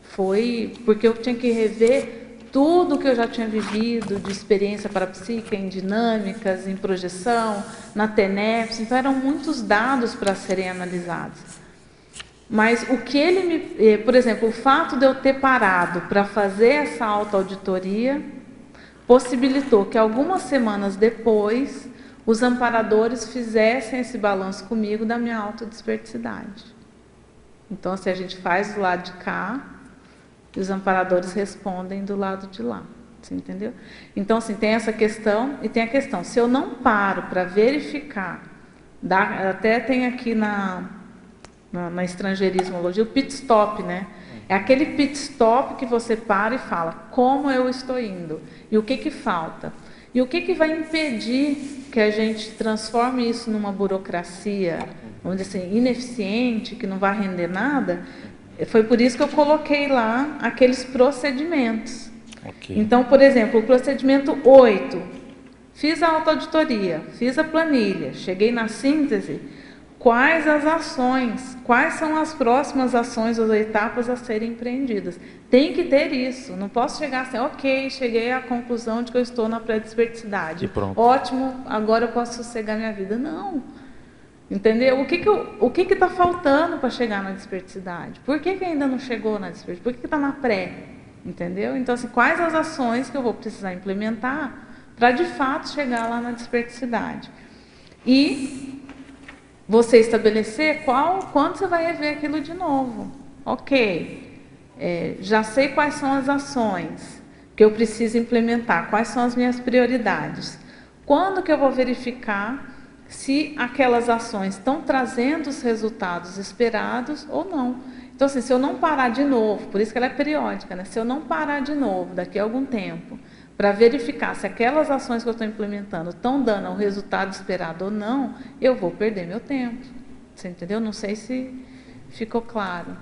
Foi porque eu tinha que rever tudo que eu já tinha vivido de experiência para psique, em dinâmicas, em projeção, na TENEPS, então eram muitos dados para serem analisados. Mas o que por exemplo, o fato de eu ter parado para fazer essa autoauditoria possibilitou que algumas semanas depois os amparadores fizessem esse balanço comigo da minha autodesperticidade. Então, assim, a gente faz do lado de cá e os amparadores respondem do lado de lá. Você entendeu? Então, assim, tem essa questão e tem a questão, se eu não paro para verificar, até tem aqui na estrangeirismologia o pit stop, né? É aquele pit stop que você para e fala, como eu estou indo? E o que falta? E o que vai impedir que a gente transforme isso numa burocracia, vamos dizer assim, ineficiente, que não vai render nada? Foi por isso que eu coloquei lá aqueles procedimentos. Okay. Então, por exemplo, o procedimento 8, fiz a autoauditoria, fiz a planilha, cheguei na síntese, quais as ações, quais são as próximas ações ou etapas a serem empreendidas. Tem que ter isso, não posso chegar assim, ok, cheguei à conclusão de que eu estou na pré-desperticidade. Ótimo, agora eu posso sossegar minha vida. Não, entendeu? O que está faltando para chegar na desperticidade? Por que ainda não chegou na desperticidade? Por que está na pré? Entendeu? Então, assim, quais as ações que eu vou precisar implementar para, de fato, chegar lá na desperticidade? E você estabelecer quando você vai rever aquilo de novo. Ok, já sei quais são as ações que eu preciso implementar, quais são as minhas prioridades. Quando que eu vou verificar se aquelas ações estão trazendo os resultados esperados ou não? Então, assim, se eu não parar de novo, por isso que ela é periódica, né? Se eu não parar de novo daqui a algum tempo, para verificar se aquelas ações que eu estou implementando estão dando o resultado esperado ou não, eu vou perder meu tempo. Você entendeu? Não sei se ficou claro.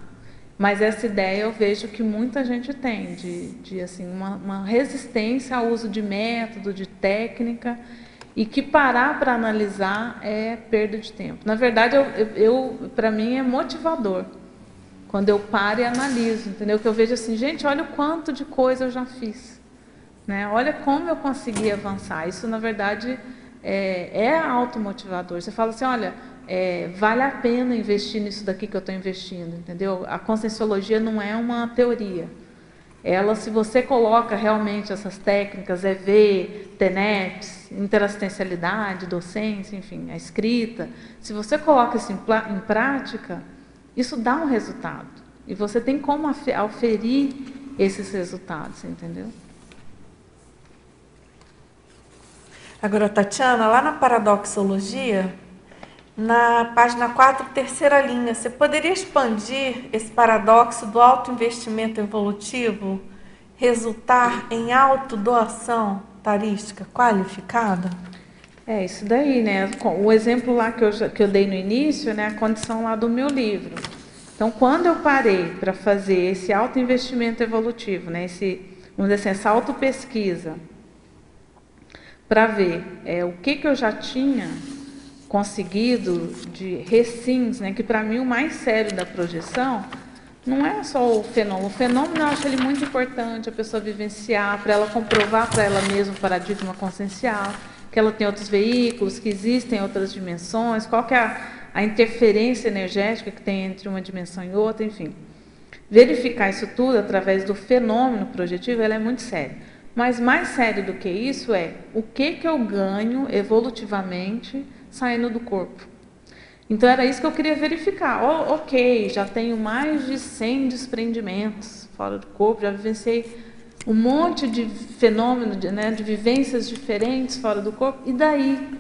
Mas essa ideia eu vejo que muita gente tem, de assim, uma resistência ao uso de método, de técnica, e que parar para analisar é perda de tempo. Na verdade, para mim é motivador, quando eu paro e analiso, entendeu? Que eu vejo assim, gente, olha o quanto de coisa eu já fiz, né? Olha como eu consegui avançar. Isso, na verdade, é automotivador. Você fala assim, olha, vale a pena investir nisso daqui que eu estou investindo, entendeu? A conscienciologia não é uma teoria. Ela, se você coloca realmente essas técnicas, EV, TENEPS, interassistencialidade, docência, enfim, a escrita, se você coloca isso em prática, isso dá um resultado. E você tem como auferir esses resultados, entendeu? Agora, Tatiana, lá na paradoxologia, na página 4, terceira linha, você poderia expandir esse paradoxo do autoinvestimento evolutivo resultar em autodoação tarística qualificada? Isso daí, né? O exemplo lá que eu dei no início, né? A condição lá do meu livro. Então, quando eu parei para fazer esse autoinvestimento evolutivo, né? Vamos dizer assim, essa autopesquisa, para ver o que eu já tinha conseguido de recins, né, que para mim o mais sério da projeção não é só o fenômeno. O fenômeno eu acho ele muito importante, a pessoa vivenciar, para ela comprovar para ela mesma o paradigma consciencial, que ela tem outros veículos, que existem outras dimensões, qual que é a interferência energética que tem entre uma dimensão e outra, enfim. Verificar isso tudo através do fenômeno projetivo, ela é muito séria. Mas mais sério do que isso é o que eu ganho evolutivamente saindo do corpo. Então era isso que eu queria verificar. Ok, já tenho mais de 100 desprendimentos fora do corpo, já vivenciei um monte de fenômenos, de vivências diferentes fora do corpo. E daí?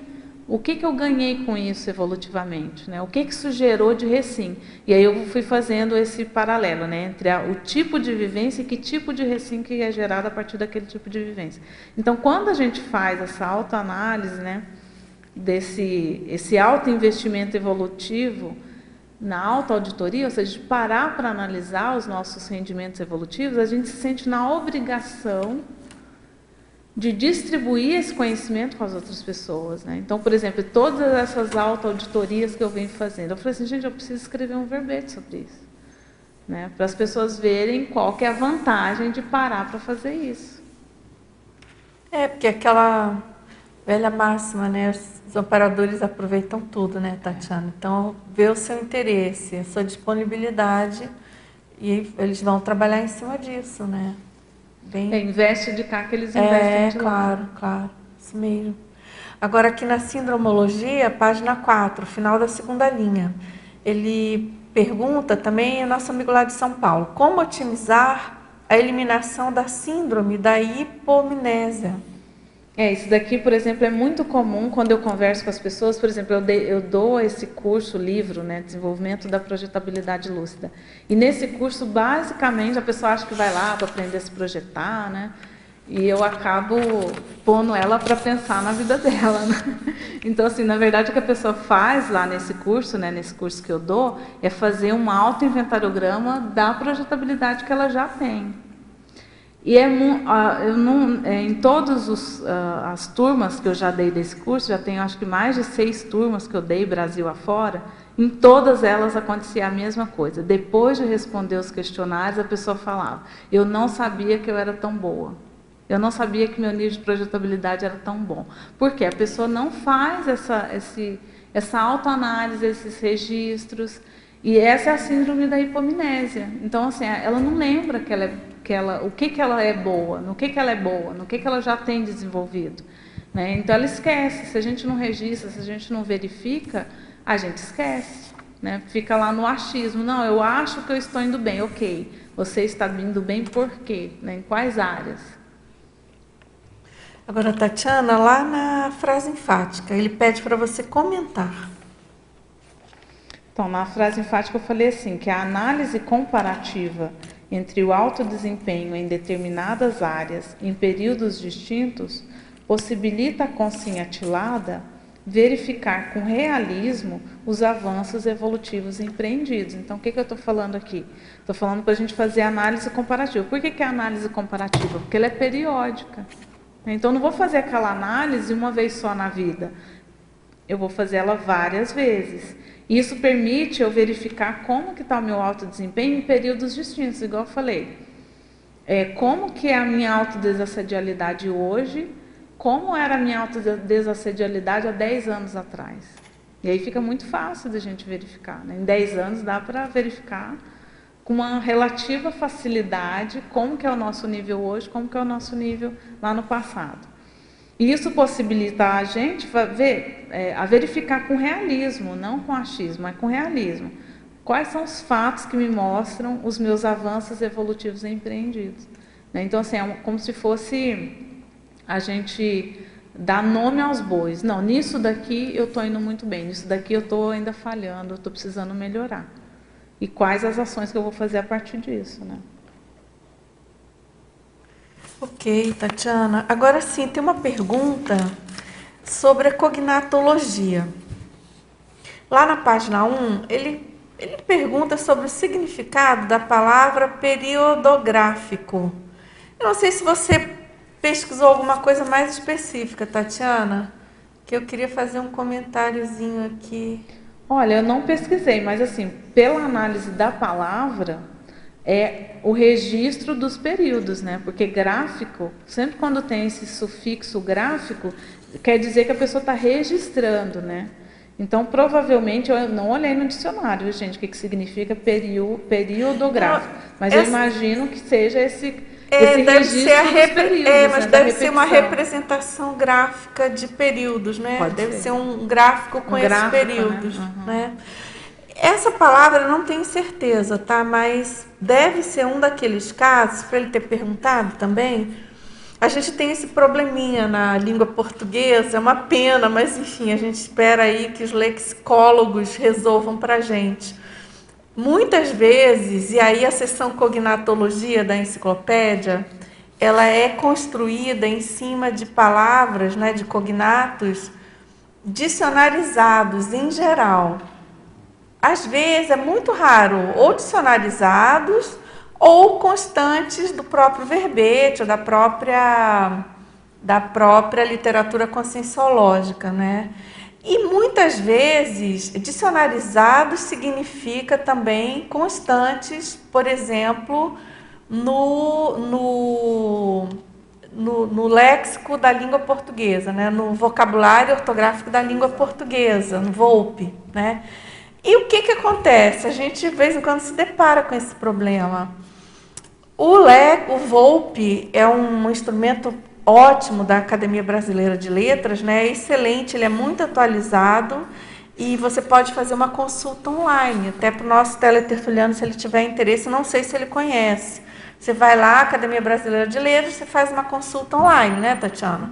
O que eu ganhei com isso evolutivamente? Né? O que isso gerou de recim? E aí eu fui fazendo esse paralelo, né, entre o tipo de vivência e que tipo de recim que é gerado a partir daquele tipo de vivência. Então, quando a gente faz essa autoanálise, né, esse autoinvestimento evolutivo na autoauditoria, ou seja, de parar para analisar os nossos rendimentos evolutivos, a gente se sente na obrigação de distribuir esse conhecimento com as outras pessoas, né? Então, por exemplo, todas essas autoauditorias que eu venho fazendo, eu falei assim, gente, eu preciso escrever um verbete sobre isso, né? Para as pessoas verem qual que é a vantagem de parar para fazer isso. Porque aquela velha máxima, né? Os operadores aproveitam tudo, né, Tatiana? Então, vê o seu interesse, a sua disponibilidade e eles vão trabalhar em cima disso, né? Investe de cá que eles investem de lá. Claro, isso mesmo. Agora, aqui na sindromologia, página 4, final da segunda linha, ele pergunta também, nosso amigo lá de São Paulo, como otimizar a eliminação da síndrome da hipomnésia? Isso daqui, por exemplo, é muito comum quando eu converso com as pessoas. Por exemplo, eu dou esse curso, livro, né, Desenvolvimento da Projetabilidade Lúcida. E nesse curso, basicamente, a pessoa acha que vai lá para aprender a se projetar, né? E eu acabo pondo ela para pensar na vida dela, né? Então, assim, na verdade, o que a pessoa faz lá nesse curso, né, nesse curso que eu dou, é fazer um autoinventariograma da projetabilidade que ela já tem. E em todas as turmas que eu já dei desse curso, já tenho acho que mais de 6 turmas que eu dei Brasil afora, em todas elas acontecia a mesma coisa. Depois de responder os questionários, a pessoa falava, eu não sabia que eu era tão boa. Eu não sabia que meu nível de projetabilidade era tão bom. Por quê? A pessoa não faz essa autoanálise, esses registros. E essa é a síndrome da hipomnésia. Então, assim, ela não lembra o que ela é boa, no que ela é boa, no que ela já tem desenvolvido, né? Então, ela esquece. Se a gente não registra, se a gente não verifica, a gente esquece, né? Fica lá no achismo. Não, eu acho que eu estou indo bem. Ok, você está indo bem por quê? Né? Em quais áreas? Agora, Tatiana, lá na frase enfática, ele pede para você comentar. Então, na frase enfática eu falei assim, que a análise comparativa entre o alto desempenho em determinadas áreas em períodos distintos possibilita a consciência atilada verificar com realismo os avanços evolutivos empreendidos. Então, o que eu estou falando aqui? Estou falando para a gente fazer análise comparativa. Por que é análise comparativa? Porque ela é periódica. Então, não vou fazer aquela análise uma vez só na vida. Eu vou fazer ela várias vezes. Isso permite eu verificar como que está o meu autodesempenho em períodos distintos, igual eu falei. Como que é a minha autodesassedialidade hoje, como era a minha autodesassedialidade há 10 anos atrás. E aí fica muito fácil da gente verificar. Né? Em 10 anos dá para verificar com uma relativa facilidade como que é o nosso nível hoje, como que é o nosso nível lá no passado. E isso possibilita a gente a verificar com realismo, não com achismo, mas com realismo. Quais são os fatos que me mostram os meus avanços evolutivos empreendidos. Né? Então, assim, é como se fosse a gente dar nome aos bois. Não, nisso daqui eu estou indo muito bem, nisso daqui eu estou ainda falhando, eu estou precisando melhorar. E quais as ações que eu vou fazer a partir disso, né? Ok, Tatiana. Agora sim, tem uma pergunta sobre a cognatologia. Lá na página 1, ele pergunta sobre o significado da palavra periodográfico. Eu não sei se você pesquisou alguma coisa mais específica, Tatiana, que eu queria fazer um comentáriozinho aqui. Olha, eu não pesquisei, mas assim, pela análise da palavra, é o registro dos períodos, né? Porque gráfico, sempre quando tem esse sufixo gráfico, quer dizer que a pessoa está registrando, né? Então, provavelmente, eu não olhei no dicionário, gente, o que significa periodográfico. Mas eu imagino que seja esse deve ser dos períodos, mas deve ser uma representação gráfica de períodos, né? Deve ser um gráfico com esses períodos, né? Essa palavra eu não tenho certeza, tá? Mas deve ser um daqueles casos, para ele ter perguntado também. A gente tem esse probleminha na língua portuguesa, é uma pena, mas enfim, a gente espera aí que os lexicólogos resolvam para a gente. Muitas vezes, e aí a seção cognatologia da enciclopédia, ela é construída em cima de palavras, né, de cognatos dicionarizados em geral. Às vezes, é muito raro, ou dicionarizados, ou constantes do próprio verbete, ou da própria literatura conscienciológica, né? E muitas vezes, dicionarizados significa também constantes, por exemplo, no léxico da língua portuguesa, né? No vocabulário ortográfico da língua portuguesa, no VOLPE, né? E o que acontece? A gente, de vez em quando, se depara com esse problema. O VOLPE é um instrumento ótimo da Academia Brasileira de Letras, né? É excelente, ele é muito atualizado e você pode fazer uma consulta online, até para o nosso teletertuliano, se ele tiver interesse, não sei se ele conhece. Você vai lá, Academia Brasileira de Letras, você faz uma consulta online, né, Tatiana?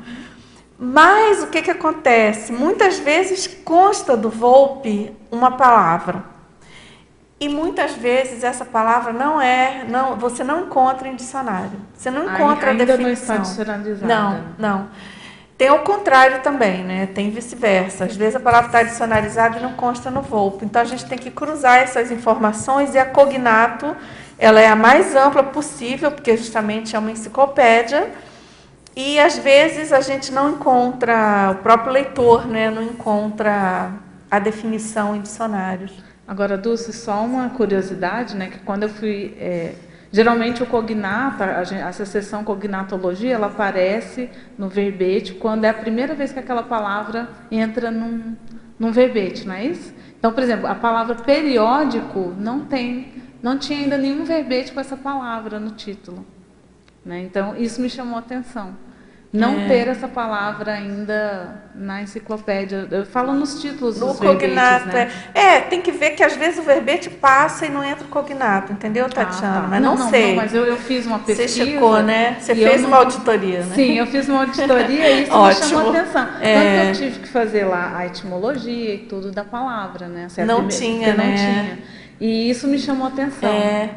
Mas o que acontece? Muitas vezes consta do VOLPE uma palavra. E muitas vezes essa palavra você não encontra em dicionário. Você não encontra a definição. Ainda não está dicionarizada. Não. Tem o contrário também, né? Tem vice-versa. Às vezes a palavra está dicionarizada e não consta no VOLPE. Então a gente tem que cruzar essas informações, e a cognato, ela é a mais ampla possível, porque justamente é uma enciclopédia. E às vezes a gente não encontra, o próprio leitor, né, não encontra a definição em dicionários. Agora, Dulce, só uma curiosidade, né, que quando eu fui... geralmente o cognato, essa seção cognatologia, ela aparece no verbete quando é a primeira vez que aquela palavra entra num verbete, não é isso? Então, por exemplo, a palavra periódico não tinha ainda nenhum verbete com essa palavra no título. Né? Então, isso me chamou a atenção. Não ter essa palavra ainda na enciclopédia. Eu falo nos títulos dos verbetes, né? Tem que ver que às vezes o verbete passa e não entra o cognato, entendeu, Tatiana? Mas não sei. Mas eu fiz uma pesquisa. Você checou, né? Você fez uma auditoria, né? Sim, eu fiz uma auditoria e isso me chamou a atenção. Tanto que eu tive que fazer lá a etimologia e tudo da palavra, né? Não tinha, né? Não tinha. E isso me chamou a atenção.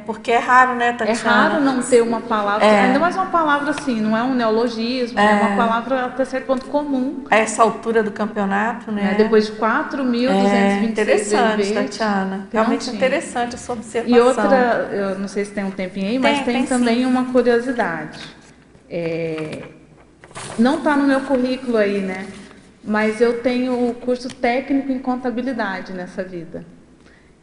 Porque é raro, né, Tatiana? É raro não ter uma palavra, ainda mais uma palavra assim, não é um neologismo, é uma palavra até certo ponto comum. A essa altura do campeonato, né? Depois de 4.226 interessante, Tatiana. Realmente interessante a sua observação. E outra, eu não sei se tem um tempinho aí, mas tem também sim. Uma curiosidade. Não está no meu currículo aí, né? Mas eu tenho o curso técnico em contabilidade nessa vida.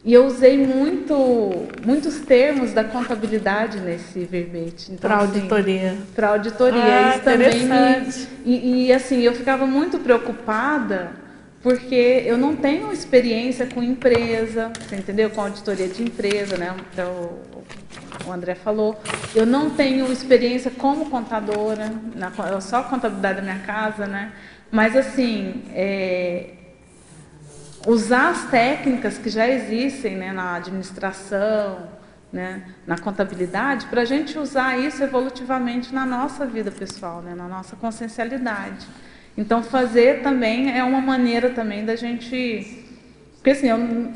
E eu usei muitos termos da contabilidade nesse verbete. Então, para auditoria. Para auditoria. Isso também assim, eu ficava muito preocupada, porque eu não tenho experiência com empresa, você entendeu? Com auditoria de empresa, né? Então, o André falou. Eu não tenho experiência como contadora, só contabilidade da minha casa, né? Mas, assim, usar as técnicas que já existem, né, na administração, né, na contabilidade, para a gente usar isso evolutivamente na nossa vida pessoal, né, na nossa consciencialidade. Então, fazer também é uma maneira também da gente... Porque, assim,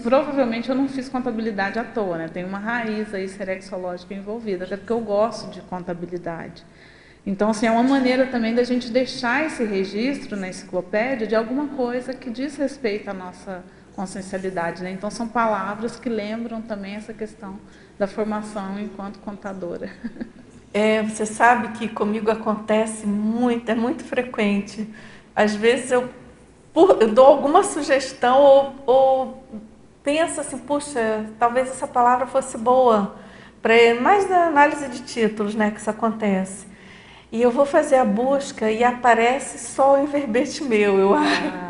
provavelmente eu não fiz contabilidade à toa, né, tem uma raiz aí serexológica envolvida, até porque eu gosto de contabilidade. Então, assim, é uma maneira também da gente deixar esse registro na enciclopédia de alguma coisa que diz respeito à nossa consciencialidade, né? Então, são palavras que lembram também essa questão da formação enquanto contadora. Você sabe que comigo acontece muito, é muito frequente. Às vezes eu dou alguma sugestão ou penso assim, puxa, talvez essa palavra fosse boa, mais na análise de títulos, né, que isso acontece. E eu vou fazer a busca e aparece só em verbete meu.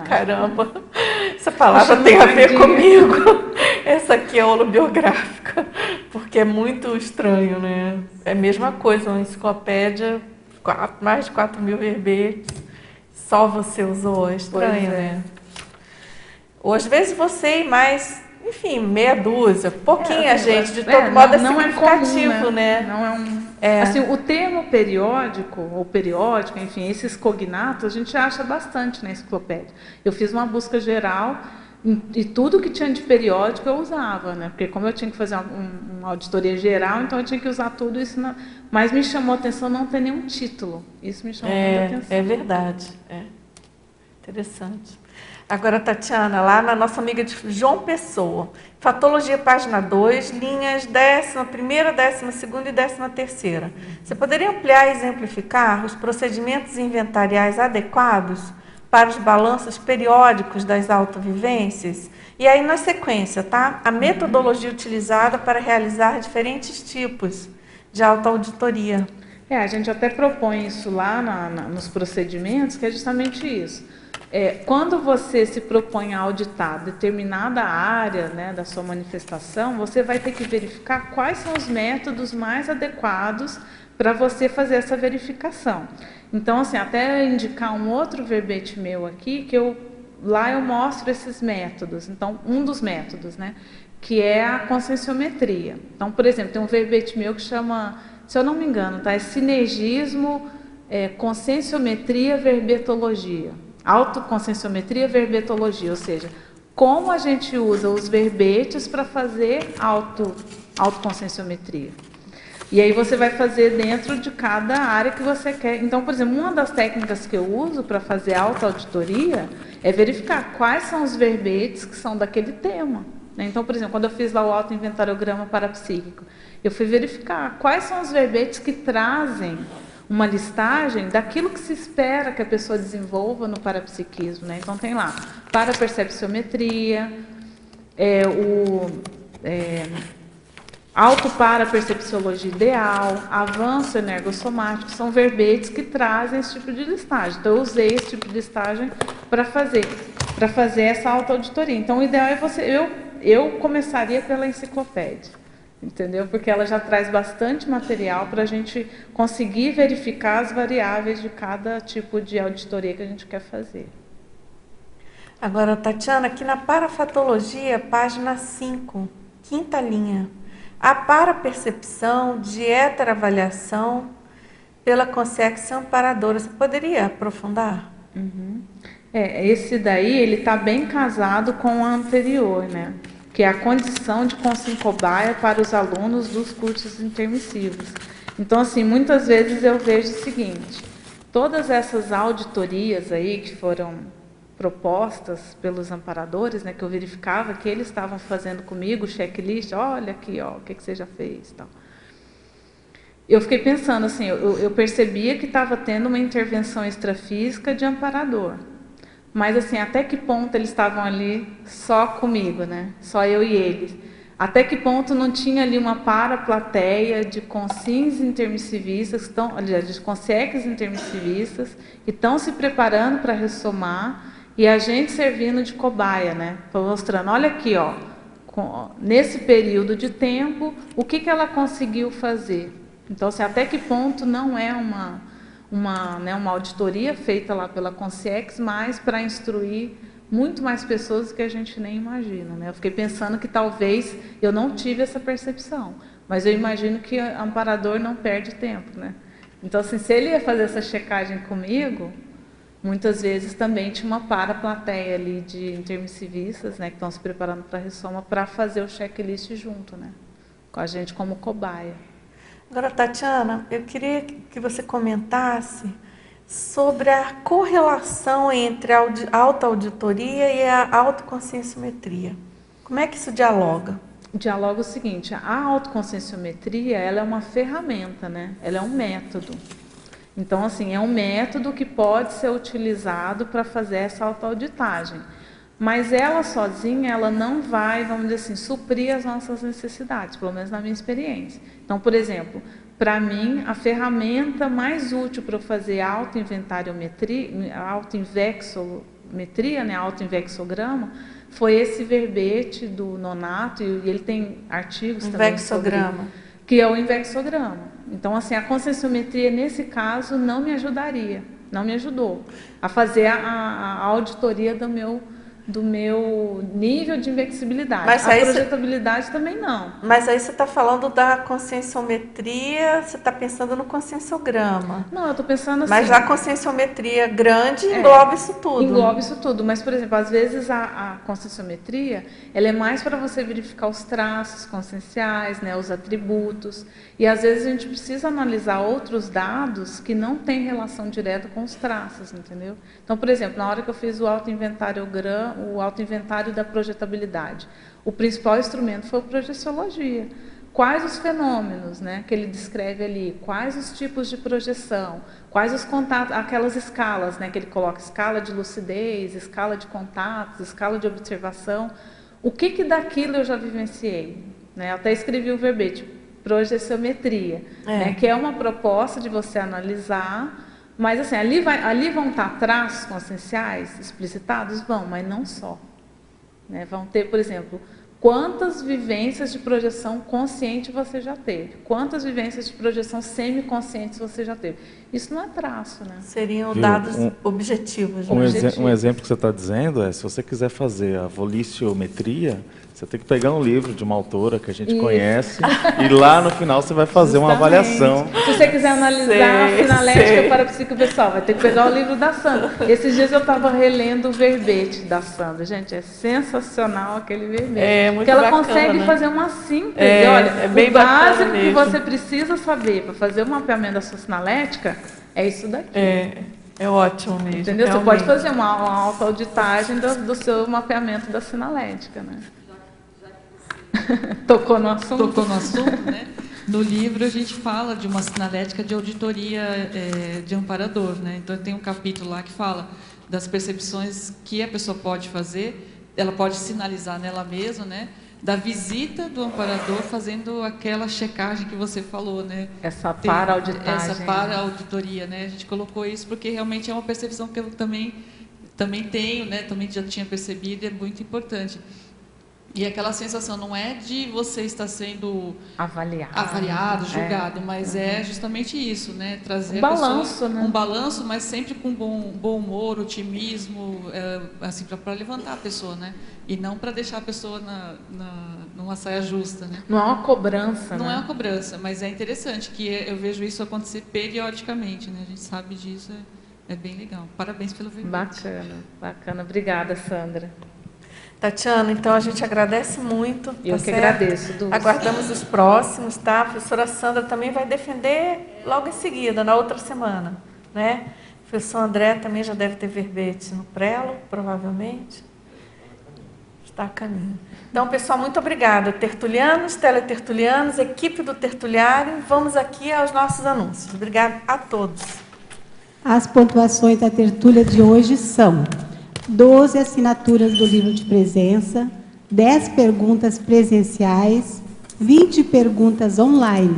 Caramba, essa palavra tem a ver comigo. Essa aqui é holobiográfica, porque é muito estranho, né? É a mesma coisa, uma enciclopédia, mais de 4.000 verbetes, só você usou, é estranho, né? Ou às vezes você e mais... Enfim, meia dúzia, pouquinha gente, de todo modo não é significativo, comum, né? Não é assim, o termo periódico, ou periódico, enfim, esses cognatos, a gente acha bastante na enciclopédia. Eu fiz uma busca geral e tudo que tinha de periódico eu usava, né? Porque como eu tinha que fazer uma auditoria geral, então eu tinha que usar tudo isso. Mas me chamou a atenção não ter nenhum título. Isso me chamou muita atenção. É verdade, interessante. Agora, Tatiana, lá na nossa amiga de João Pessoa, Fatologia, página 2, linhas 11ª, 12ª e 13ª. Você poderia ampliar e exemplificar os procedimentos inventariais adequados para os balanços periódicos das autovivências? E aí, na sequência, tá? A metodologia utilizada para realizar diferentes tipos de autoauditoria. A gente até propõe isso lá nos procedimentos, que é justamente isso. Quando você se propõe a auditar determinada área, né, da sua manifestação, você vai ter que verificar quais são os métodos mais adequados para você fazer essa verificação. Então, assim, até indicar um outro verbete meu aqui, lá eu mostro esses métodos. Então, um dos métodos, né, que é a conscienciometria. Então, por exemplo, tem um verbete meu que chama, se eu não me engano, tá, é sinergismo, conscienciometria, verbetologia. Autoconscienciometria, verbetologia, ou seja, como a gente usa os verbetes para fazer autoconscienciometria. E aí você vai fazer dentro de cada área que você quer. Então, por exemplo, uma das técnicas que eu uso para fazer autoauditoria é verificar quais são os verbetes que são daquele tema. Então, por exemplo, quando eu fiz lá o autoinventariograma parapsíquico, eu fui verificar quais são os verbetes que trazem uma listagem daquilo que se espera que a pessoa desenvolva no parapsiquismo, né? Então tem lá parapercepciometria, autoparapercepciologia ideal, avanço energossomático, são verbetes que trazem esse tipo de listagem. Então eu usei esse tipo de listagem para fazer essa autoauditoria. Então o ideal é eu começaria pela enciclopédia. Entendeu? Porque ela já traz bastante material para a gente conseguir verificar as variáveis de cada tipo de auditoria que a gente quer fazer. Agora, Tatiana, aqui na parafatologia, página 5, 5ª linha. A parapercepção de heteroavaliação pela consciência amparadora. Você poderia aprofundar? Esse daí, ele está bem casado com o anterior, né? que é a condição de consim cobaia para os alunos dos cursos intermissivos. Então, assim, muitas vezes eu vejo o seguinte, todas essas auditorias aí que foram propostas pelos amparadores, né, que eu verificava que eles estavam fazendo comigo, checklist, olha aqui, ó, o que você já fez, tal. Eu fiquei pensando assim, eu percebia que estava tendo uma intervenção extrafísica de amparador, mas assim, até que ponto eles estavam ali só comigo, né? Só eu e eles? Até que ponto não tinha ali uma paraplateia de consins intermissivistas, de conseques intermissivistas, que estão se preparando para ressomar, e a gente servindo de cobaia, né? Mostrando, olha aqui, ó, nesse período de tempo, o que ela conseguiu fazer. Então, assim, até que ponto não é uma auditoria feita lá pela Consciex, mas para instruir muito mais pessoas do que a gente nem imagina, né? Eu fiquei pensando que talvez eu não tive essa percepção, mas eu imagino que o amparador não perde tempo, né? Então, assim, se ele ia fazer essa checagem comigo, muitas vezes também tinha uma paraplateia ali de intermissivistas, né, que estão se preparando para a ressoma, para fazer o checklist junto, né, com a gente como cobaia. Agora, Tatiana, eu queria que você comentasse sobre a correlação entre a autoauditoria e a autoconscienciometria. Como é que isso dialoga? Dialoga o seguinte, a autoconscienciometria, ela é uma ferramenta, né, ela é um método. Então, assim, é um método que pode ser utilizado para fazer essa autoauditagem. Mas ela sozinha, ela não vai, vamos dizer assim, suprir as nossas necessidades, pelo menos na minha experiência. Então, por exemplo, para mim, a ferramenta mais útil para eu fazer autoinvexometria, né, autoinvexograma, foi esse verbete do Nonato, e ele tem artigos também Invexograma. Que é o invexograma. Então, assim, a conscienciometria, nesse caso, não me ajudaria, não me ajudou a fazer a auditoria do meu nível de invexibilidade. Mas a projetabilidade também não. Mas aí você está falando da conscienciometria, você está pensando no conscienciograma. Não, eu estou pensando assim... Mas a conscienciometria grande engloba isso tudo. Engloba isso tudo, mas, por exemplo, às vezes a conscienciometria, ela é mais para você verificar os traços conscienciais, né, os atributos, e às vezes a gente precisa analisar outros dados que não têm relação direta com os traços, entendeu? Então, por exemplo, na hora que eu fiz o autoinventário da projetabilidade, o principal instrumento foi a projeciologia. Quais os fenômenos, né, que ele descreve ali, quais os tipos de projeção, quais os contatos, aquelas escalas, né, que ele coloca, escala de lucidez, escala de contatos, escala de observação, o que daquilo eu já vivenciei, né? Eu até escrevi o verbete, projetiometria, né, que é uma proposta de você analisar, mas assim, ali vão estar traços conscienciais explicitados? Vão, mas não só, né? Vão ter, por exemplo, quantas vivências de projeção consciente você já teve? Quantas vivências de projeção semiconscientes você já teve? Isso não é traço, né? Seriam dados objetivos. Um exemplo que você está dizendo é, se você quiser fazer a voliciometria, você tem que pegar um livro de uma autora que a gente conhece e lá no final você vai fazer uma avaliação. Se você quiser analisar a sinalética para psicopessoal, vai ter que pegar o livro da Sandra. Esses dias eu estava relendo o verbete da Sandra. Gente, é sensacional aquele verbete. Porque ela bacana, consegue né? fazer uma síntese. Olha, é bem o básico bacana que mesmo. você precisa saber para fazer o mapeamento da sua sinalética é isso daqui. É ótimo mesmo. Entendeu? Realmente. Você pode fazer uma autoauditagem do seu mapeamento da sinalética, né? Tocou no assunto, né? No livro a gente fala de uma sinalética de auditoria de amparador, né? Então tem um capítulo lá que fala das percepções que a pessoa pode fazer, ela pode sinalizar nela mesma, né? Da visita do amparador fazendo aquela checagem que você falou, né? Essa para-auditagem. Essa para-auditoria, né? A gente colocou isso porque realmente é uma percepção que eu também tenho, né? Também já tinha percebido e é muito importante. E aquela sensação não é de você estar sendo avaliado, julgado, mas é justamente isso, né? Trazer um balanço, mas sempre com bom humor, otimismo, assim, para levantar a pessoa, né? E não para deixar a pessoa numa saia justa, né? Não é uma cobrança, Não né? é uma cobrança, mas é interessante que eu vejo isso acontecer periodicamente, né? A gente sabe disso, é bem legal. Parabéns pelo verbete. Bacana. Obrigada, Sandra. Tatiana, então a gente agradece muito. Eu que agradeço, Dulce. Aguardamos os próximos, tá? A professora Sandra também vai defender logo em seguida, na outra semana, né? O professor André também já deve ter verbete no prelo, provavelmente. Está a caminho. Então, pessoal, muito obrigada. Tertulianos, teletertulianos, equipe do Tertuliário, vamos aqui aos nossos anúncios. Obrigada a todos. As pontuações da tertúlia de hoje são 12 assinaturas do livro de presença, 10 perguntas presenciais, 20 perguntas online.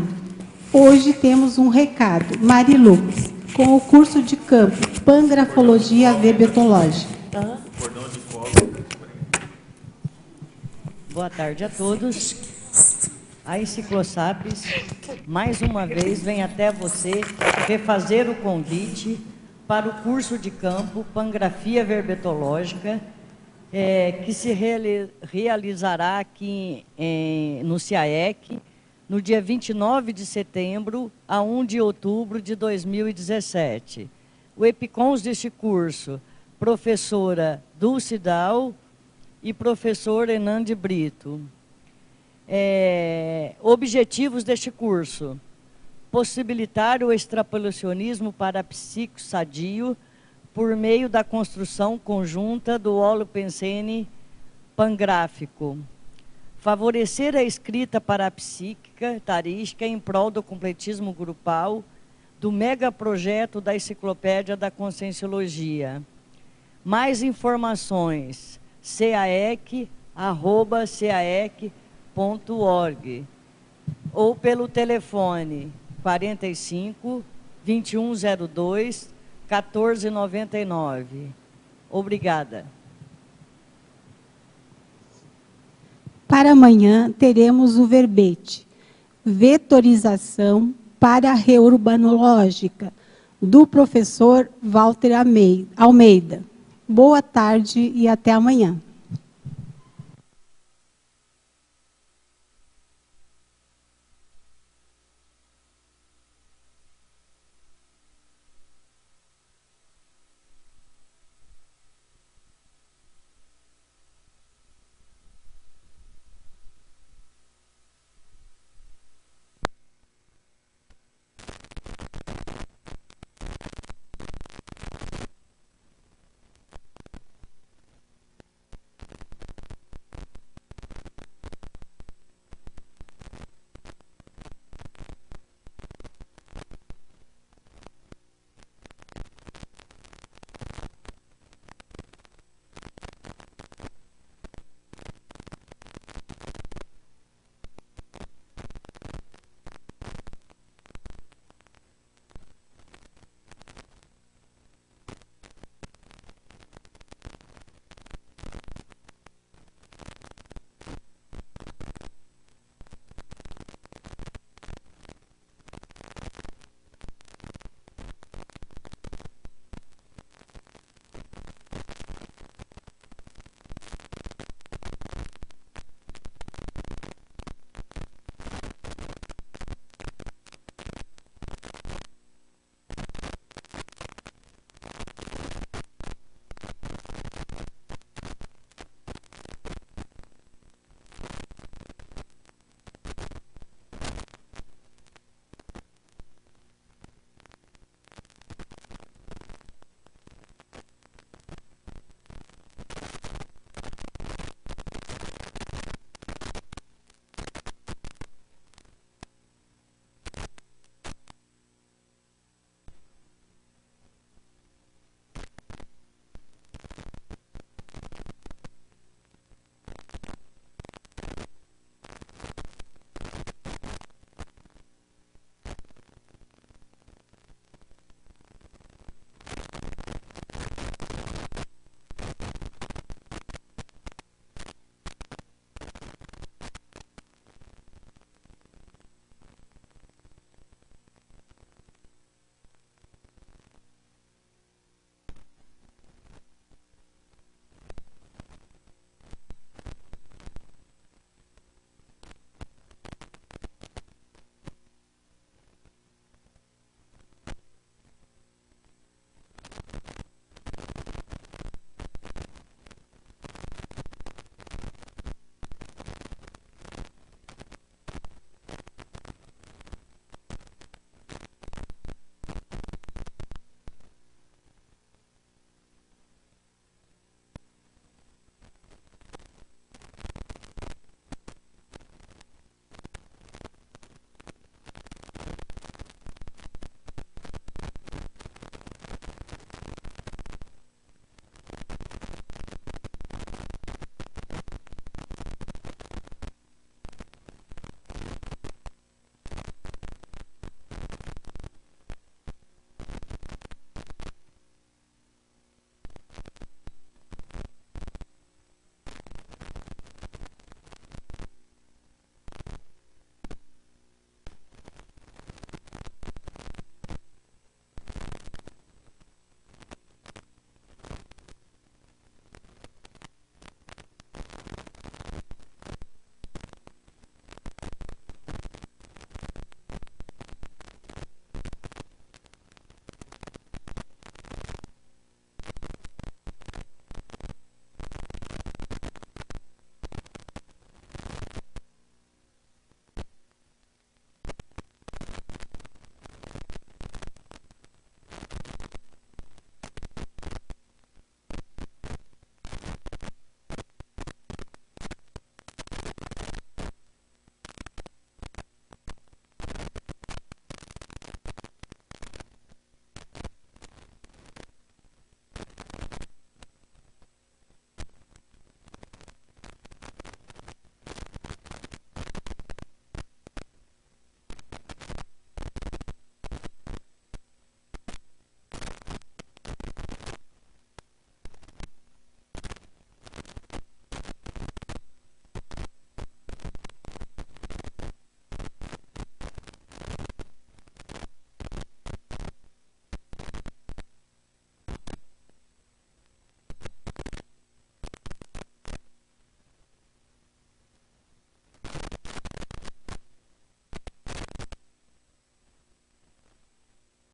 Hoje temos um recado. Marilux, com o curso de campo Pangrafologia Verbetológica. Boa tarde a todos. A Enciclosapis, mais uma vez, vem até você refazer o convite para o curso de campo Pangrafia Verbetológica, que se realizará aqui no CIAEC, no dia 29 de setembro a 1 de outubro de 2017. O EPICONS deste curso, professora Dulce Dal e professor Enan de Brito. Objetivos deste curso: possibilitar o extrapolacionismo parapsíquico sadio por meio da construção conjunta do holopensene pangráfico. Favorecer a escrita parapsíquica tarística em prol do completismo grupal do megaprojeto da Enciclopédia da Conscienciologia. Mais informações: caec@caec.org ou pelo telefone 45 2102 1499. Obrigada. Para amanhã, teremos o verbete Vetorização para a Reurbanológica, do professor Walter Almeida. Boa tarde e até amanhã.